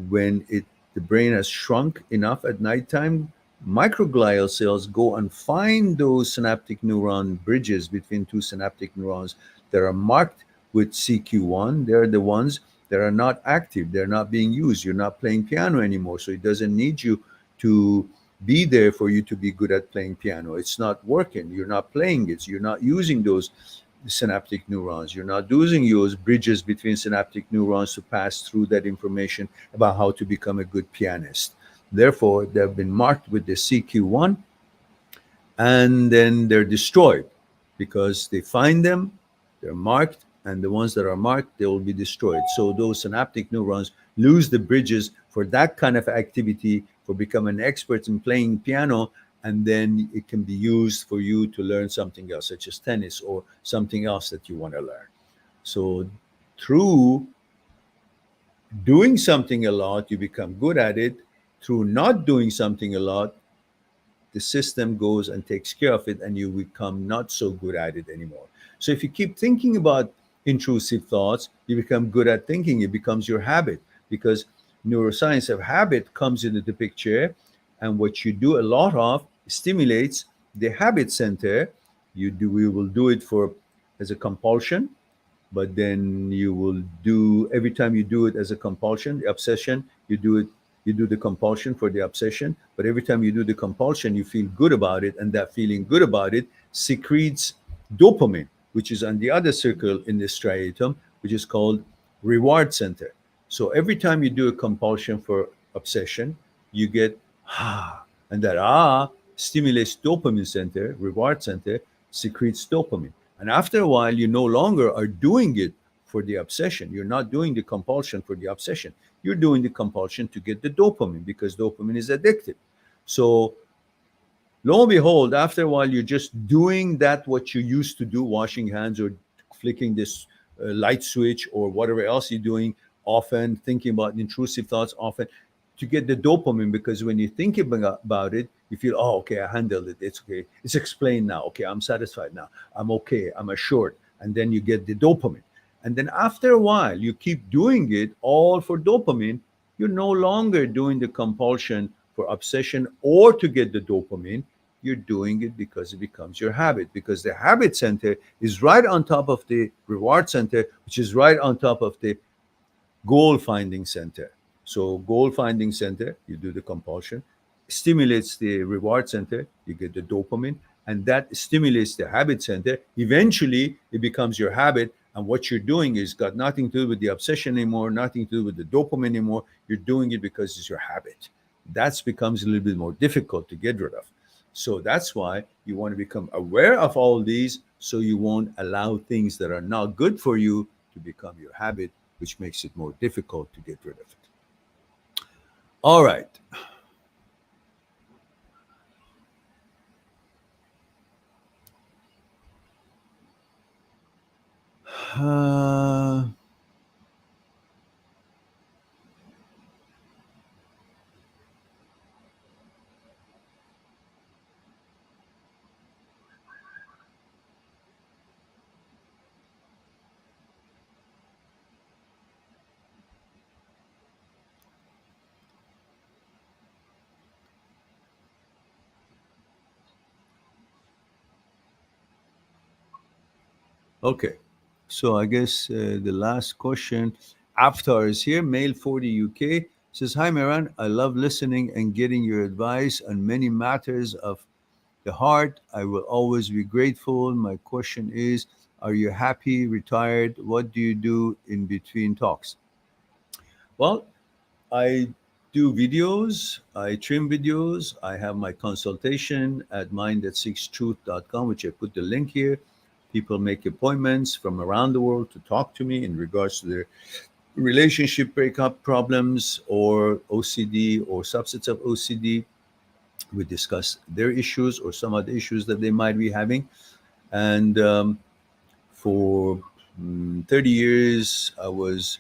when the brain has shrunk enough at nighttime, microglial cells go and find those synaptic neuron bridges between two synaptic neurons that are marked with CQ1. They're the ones that are not active. They're not being used. You're not playing piano anymore, so it doesn't need you to be there for you to be good at playing piano. It's not working. You're not playing it. So you're not using those synaptic neurons. You're not using those bridges between synaptic neurons to pass through that information about how to become a good pianist. Therefore, they've been marked with the CQ1, and then they're destroyed because they find them, they're marked, and the ones that are marked, they will be destroyed. So those synaptic neurons lose the bridges for that kind of activity, for becoming an expert in playing piano, and then it can be used for you to learn something else, such as tennis or something else that you want to learn. So through doing something a lot, you become good at it. Through not doing something a lot, the system goes and takes care of it, and you become not so good at it anymore. So if you keep thinking about intrusive thoughts, you become good at thinking. It becomes your habit, because neuroscience of habit comes into the picture, and what you do a lot of stimulates the habit center. We will do it for as a compulsion, but then you will do, every time you do it as a compulsion, the obsession, you do the compulsion for the obsession, but every time you do the compulsion, you feel good about it, and that feeling good about it secretes dopamine, which is on the other circle in the striatum, which is called reward center. So every time you do a compulsion for obsession, you get and that stimulates dopamine center, reward center, secretes dopamine. And after a while, you no longer are doing it for the obsession. You're not doing the compulsion for the obsession. You're doing the compulsion to get the dopamine, because dopamine is addictive. So lo and behold, after a while, you're just doing that what you used to do, washing hands or flicking this light switch or whatever else you're doing often, thinking about intrusive thoughts often, to get the dopamine, because when you think about it, you feel, oh, okay, I handled it. It's okay. It's explained now. Okay, I'm satisfied now. I'm okay. I'm assured. And then you get the dopamine. And then after a while, you keep doing it all for dopamine. You're no longer doing the compulsion for obsession or to get the dopamine. You're doing it because it becomes your habit, because the habit center is right on top of the reward center, which is right on top of the goal finding center. So, goal finding center, you do the compulsion, stimulates the reward center, you get the dopamine, and that stimulates the habit center. Eventually, it becomes your habit, and what you're doing is got nothing to do with the obsession anymore, nothing to do with the dopamine anymore. You're doing it because it's your habit. That becomes a little bit more difficult to get rid of. So that's why you want to become aware of all these so you won't allow things that are not good for you to become your habit, which makes it more difficult to get rid of it. All right. Uh, okay. So I guess the last question. After is here, male 40 UK, says, Hi, Miran. I love listening and getting your advice on many matters of the heart. I will always be grateful. My question is, are you happy, retired? What do you do in between talks? Well, I do videos, I trim videos, I have my consultation at mind@6truth.com, which I put the link here. People make appointments from around the world to talk to me in regards to their relationship breakup problems or OCD or subsets of OCD. We discuss their issues or some other issues that they might be having. And for 30 years, I was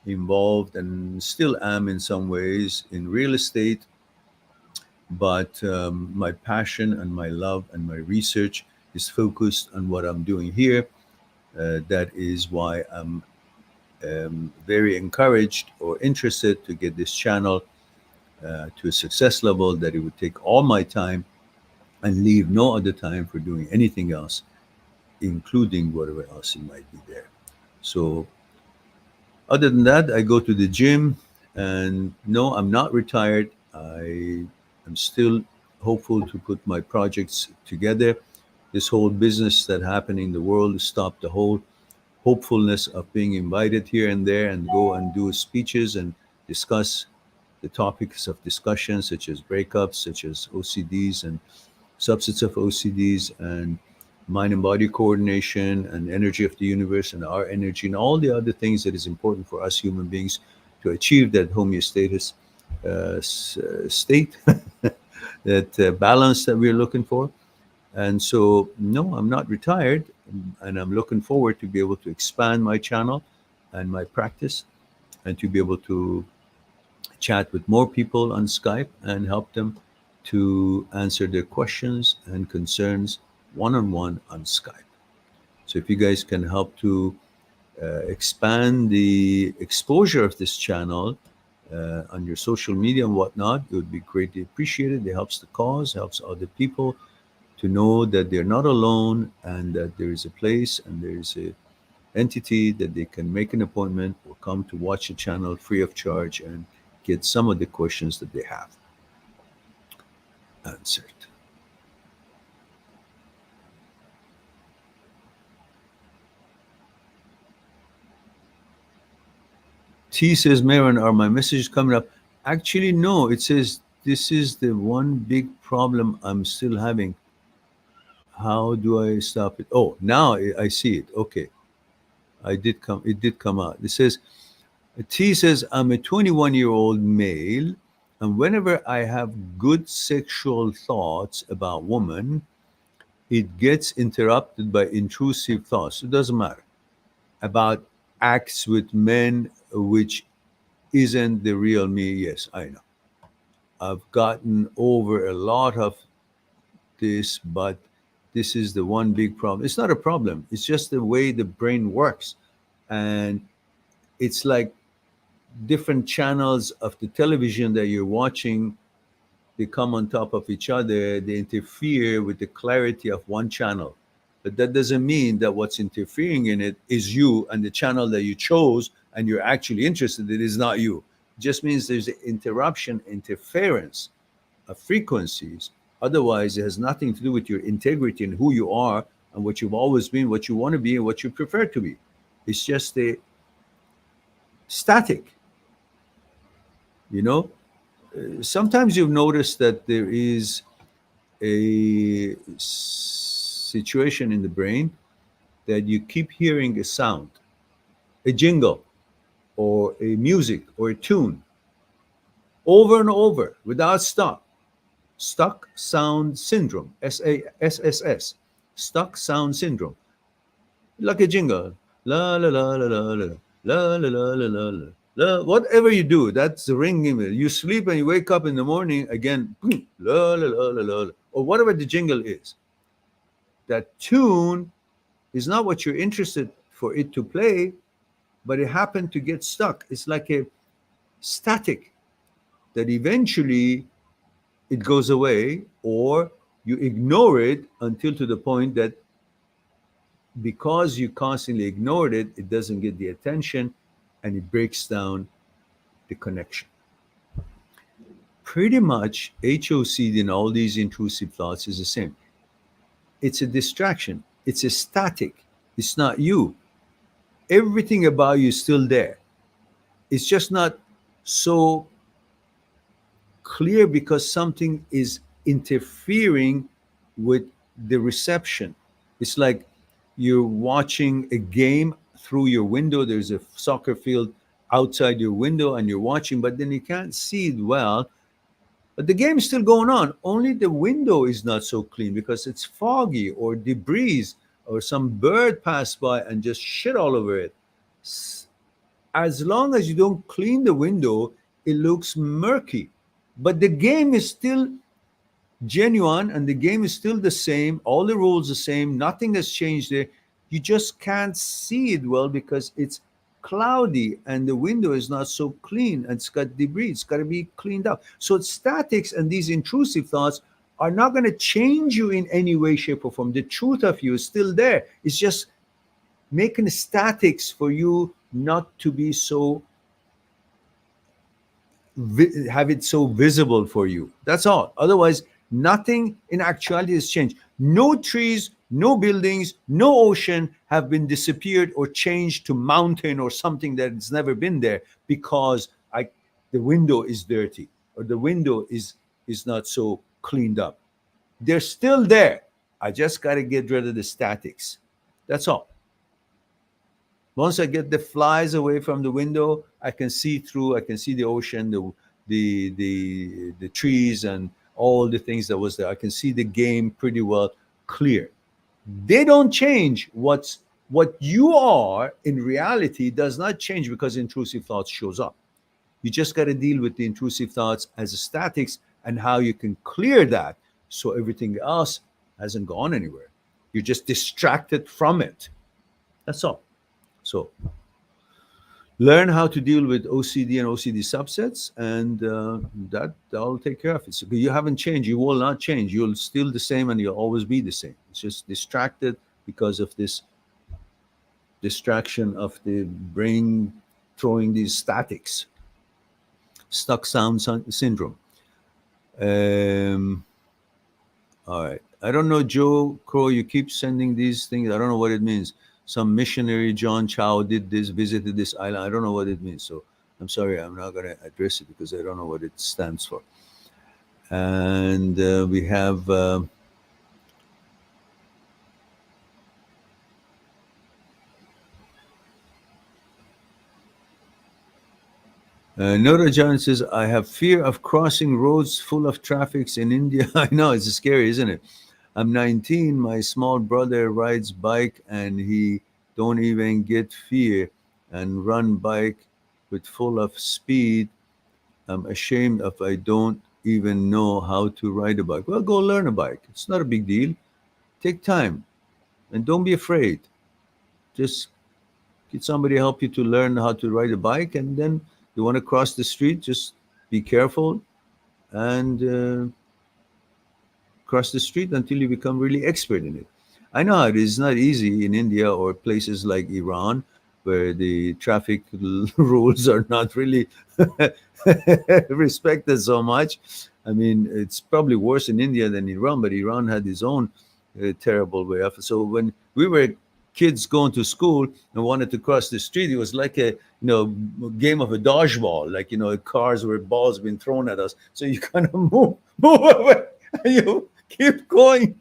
involved and still am in some ways in real estate, but my passion and my love and my research is focused on what I'm doing here. That is why I'm very encouraged or interested to get this channel to a success level that it would take all my time and leave no other time for doing anything else, including whatever else it might be there. So other than that, I go to the gym, and no, I'm not retired. I am still hopeful to put my projects together. This whole business that happened in the world stopped the whole hopefulness of being invited here and there and go and do speeches and discuss the topics of discussion, such as breakups, such as OCDs and subsets of OCDs, and mind and body coordination and energy of the universe and our energy and all the other things that is important for us human beings to achieve that homeostasis state, that balance that we're looking for. And so, no, I'm not retired, and I'm looking forward to be able to expand my channel and my practice and to be able to chat with more people on Skype and help them to answer their questions and concerns one on Skype. So if you guys can help to expand the exposure of this channel on your social media and whatnot, it would be greatly appreciated. It helps the cause, helps other people to know that they're not alone and that there is a place and there is a entity that they can make an appointment or come to watch the channel free of charge and get some of the questions that they have answered. T says, Marin, are my messages coming up? Actually, no. It says, this is the one big problem I'm still having. How do I stop it? Oh, now I see it. Okay. It did come out. It says, T says, I'm a 21-year-old male, and whenever I have good sexual thoughts about women, it gets interrupted by intrusive thoughts. It doesn't matter. About acts with men, which isn't the real me. Yes, I know. I've gotten over a lot of this, but this is the one big problem. It's not a problem. It's just the way the brain works. and it's like different channels of the television that you're watching, they come on top of each other, they interfere with the clarity of one channel. But that doesn't mean that what's interfering in it is you, and the channel that you chose and you're actually interested in is not you. It just means there's an interference of frequencies. Otherwise, it has nothing to do with your integrity and who you are and what you've always been, what you want to be, and what you prefer to be. It's just a static, you know? Sometimes you've noticed that there is a situation in the brain that you keep hearing a sound, a jingle, or a music, or a tune over and over without stop. Stuck sound syndrome, SASSS, stuck sound syndrome, like a jingle, la la la la la la la la la la la la. Whatever you do, that's the ringing. You sleep and you wake up in the morning again, boom, la la la la la, or whatever the jingle is. That tune is not what you're interested for it to play, but it happened to get stuck. It's like a static that eventually it goes away, or you ignore it until to the point that because you constantly ignored it, it doesn't get the attention and it breaks down the connection. Pretty much HOCD and all these intrusive thoughts is the same. It's a distraction. It's a static. It's not you. Everything about you is still there. It's just not so clear because something is interfering with the reception. It's like you're watching a game through your window. There's a soccer field outside your window and you're watching, but then you can't see it well. But the game is still going on. Only the window is not so clean because it's foggy or debris or some bird passed by and just shit all over it. As long as you don't clean the window, it looks murky. But the game is still genuine and the game is still the same. All the rules the same. Nothing has changed there. You just can't see it well because it's cloudy and the window is not so clean and it's got debris. It's got to be cleaned up. So statics and these intrusive thoughts are not going to change you in any way, shape, or form. The truth of you is still there. It's just making statics for you not to be so have it so visible for you. That's all. Otherwise, nothing in actuality has changed. No trees, no buildings, no ocean have been disappeared or changed to mountain or something that's never been there because the window is dirty or the window is not so cleaned up. They're still there. I just got to get rid of the statics. That's all. Once I get the flies away from the window, I can see through. I can see the ocean, the trees, and all the things that was there. I can see the game pretty well clear. They don't change. What you are in reality does not change because intrusive thoughts shows up. You just got to deal with the intrusive thoughts as a statics and how you can clear that so everything else hasn't gone anywhere. You're just distracted from it. That's all. So learn how to deal with OCD and OCD subsets, and that'll take care of it. So you haven't changed. You will not change. You'll still the same, and you'll always be the same. It's just distracted because of this distraction of the brain throwing these statics. Stuck sound syndrome. All right. I don't know, Joe Crow. You keep sending these things. I don't know what it means. Some missionary John Chow did this, visited this island. I don't know what it means. So I'm sorry, I'm not going to address it because I don't know what it stands for. And we have Nora John says, I have fear of crossing roads full of traffic in India. I know, it's scary, isn't it? I'm 19. My small brother rides bike and he don't even get fear and run bike with full of speed. I'm ashamed if I don't even know how to ride a bike. Well, go learn a bike. It's not a big deal. Take time and don't be afraid. Just get somebody to help you to learn how to ride a bike, and then you want to cross the street, just be careful and cross the street until you become really expert in it. I know it is not easy in India or places like Iran, where the traffic rules are not really respected so much. I mean, it's probably worse in India than Iran, but Iran had its own terrible way of. So when we were kids going to school and wanted to cross the street, it was like a game of a dodgeball. Like cars where balls being thrown at us. So you kind of move away, and you keep going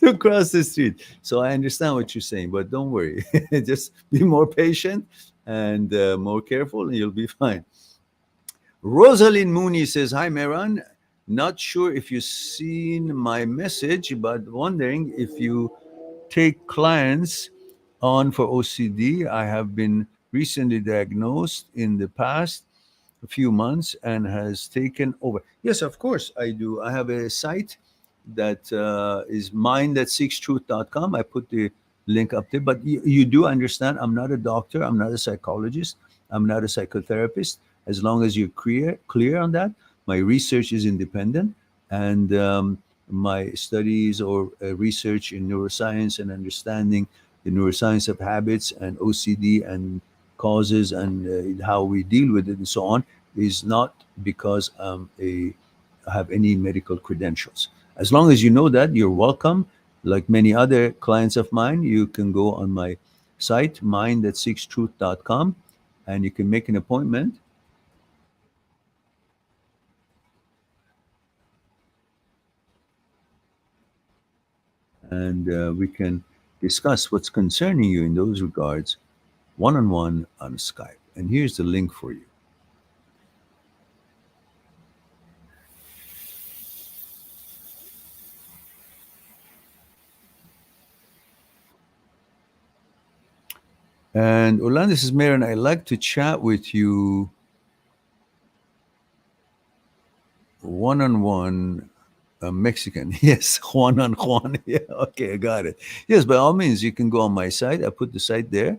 to cross the street. So I understand what you're saying, but don't worry. Just be more patient and more careful, and you'll be fine. Rosalind Mooney says, "Hi, Meran. Not sure if you've seen my message, but wondering if you take clients on for OCD. I have been recently diagnosed in the past a few months and has taken over." Yes, of course I do. I have a site that is mind@seekstruth.com. I put the link up there. But you do understand, I'm not a doctor. I'm not a psychologist. I'm not a psychotherapist. As long as you're clear on that, my research is independent, and my studies or research in neuroscience and understanding the neuroscience of habits and OCD and causes and how we deal with it and so on is not because I have any medical credentials. As long as you know that, you're welcome. Like many other clients of mine, you can go on my site, mind@seekstruth.com, and you can make an appointment. And we can discuss what's concerning you in those regards one-on-one on Skype. And here's the link for you. And Orlando says, Marin, I'd like to chat with you one-on-one. Mexican. Yes, Juan on Juan. Yeah, okay, I got it. Yes, by all means, you can go on my site. I put the site there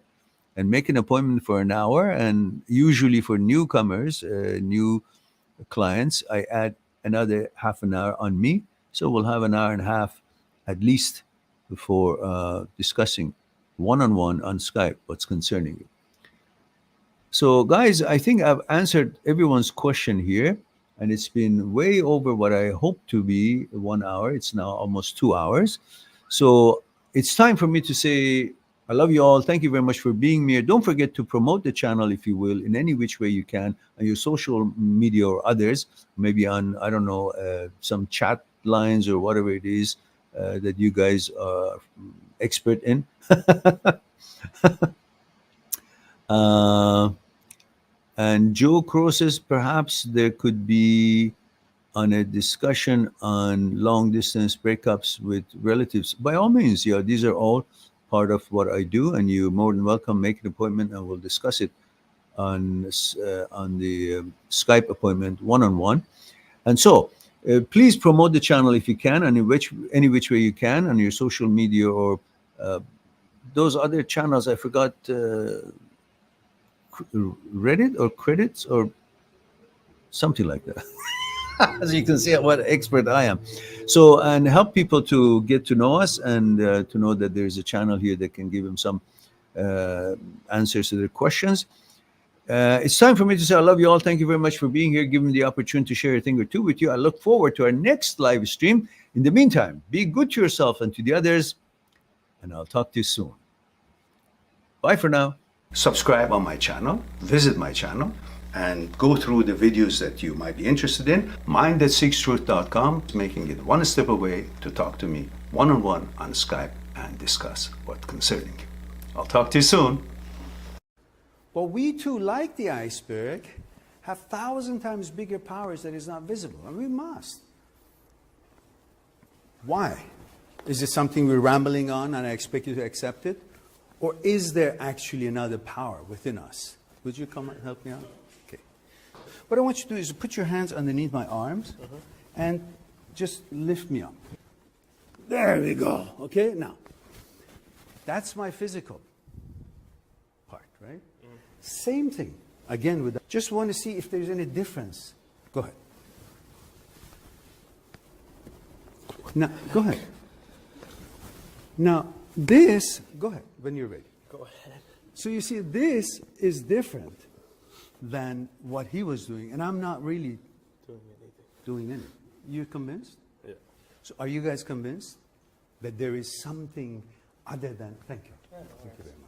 and make an appointment for an hour. And usually for newcomers, new clients, I add another half an hour on me. So we'll have an hour and a half at least for discussing one-on-one on Skype what's concerning you. So, guys, I think I've answered everyone's question here, and it's been way over what I hoped to be 1 hour. It's now almost 2 hours. So it's time for me to say, I love you all. Thank you very much for being here. Don't forget to promote the channel, if you will, in any which way you can, on your social media or others, maybe on, I don't know, some chat lines or whatever it is that you guys are expert in. And Joe Crow says perhaps there could be on a discussion on long distance breakups with relatives. By all means, yeah, these are all part of what I do, and you're more than welcome. Make an appointment, and we'll discuss it on the Skype appointment one-on-one. And so, please promote the channel if you can, and any which way you can on your social media or those other channels. I forgot. Reddit or credits or something like that. As you can see what expert I am. So, and help people to get to know us and to know that there's a channel here that can give them some answers to their questions. It's time for me to say I love you all. Thank you very much for being here, giving me the opportunity to share a thing or two with you. I look forward to our next live stream. In the meantime, be good to yourself and to the others, and I'll talk to you soon. Bye for now. Subscribe on my channel, visit my channel, and go through the videos that you might be interested in. Mind@seekstruth.com, making it one step away to talk to me one-on-one on Skype and discuss what's concerning you. I'll talk to you soon. But we too, like the iceberg, have 1,000 times bigger powers that is not visible, and we must. Why? Is it something we're rambling on and I expect you to accept it? Or is there actually another power within us? Would you come and help me out? Okay. What I want you to do is put your hands underneath my arms and just lift me up. There we go. Okay, now, that's my physical. right? Same thing. Again, with that. Just want to see if there's any difference. Go ahead. Now, go ahead. Now, this, go ahead when you're ready. Go ahead. So you see, this is different than what he was doing, and I'm not really doing anything. You convinced? Yeah. So are you guys convinced that there is something other than, thank you. Thank you very much.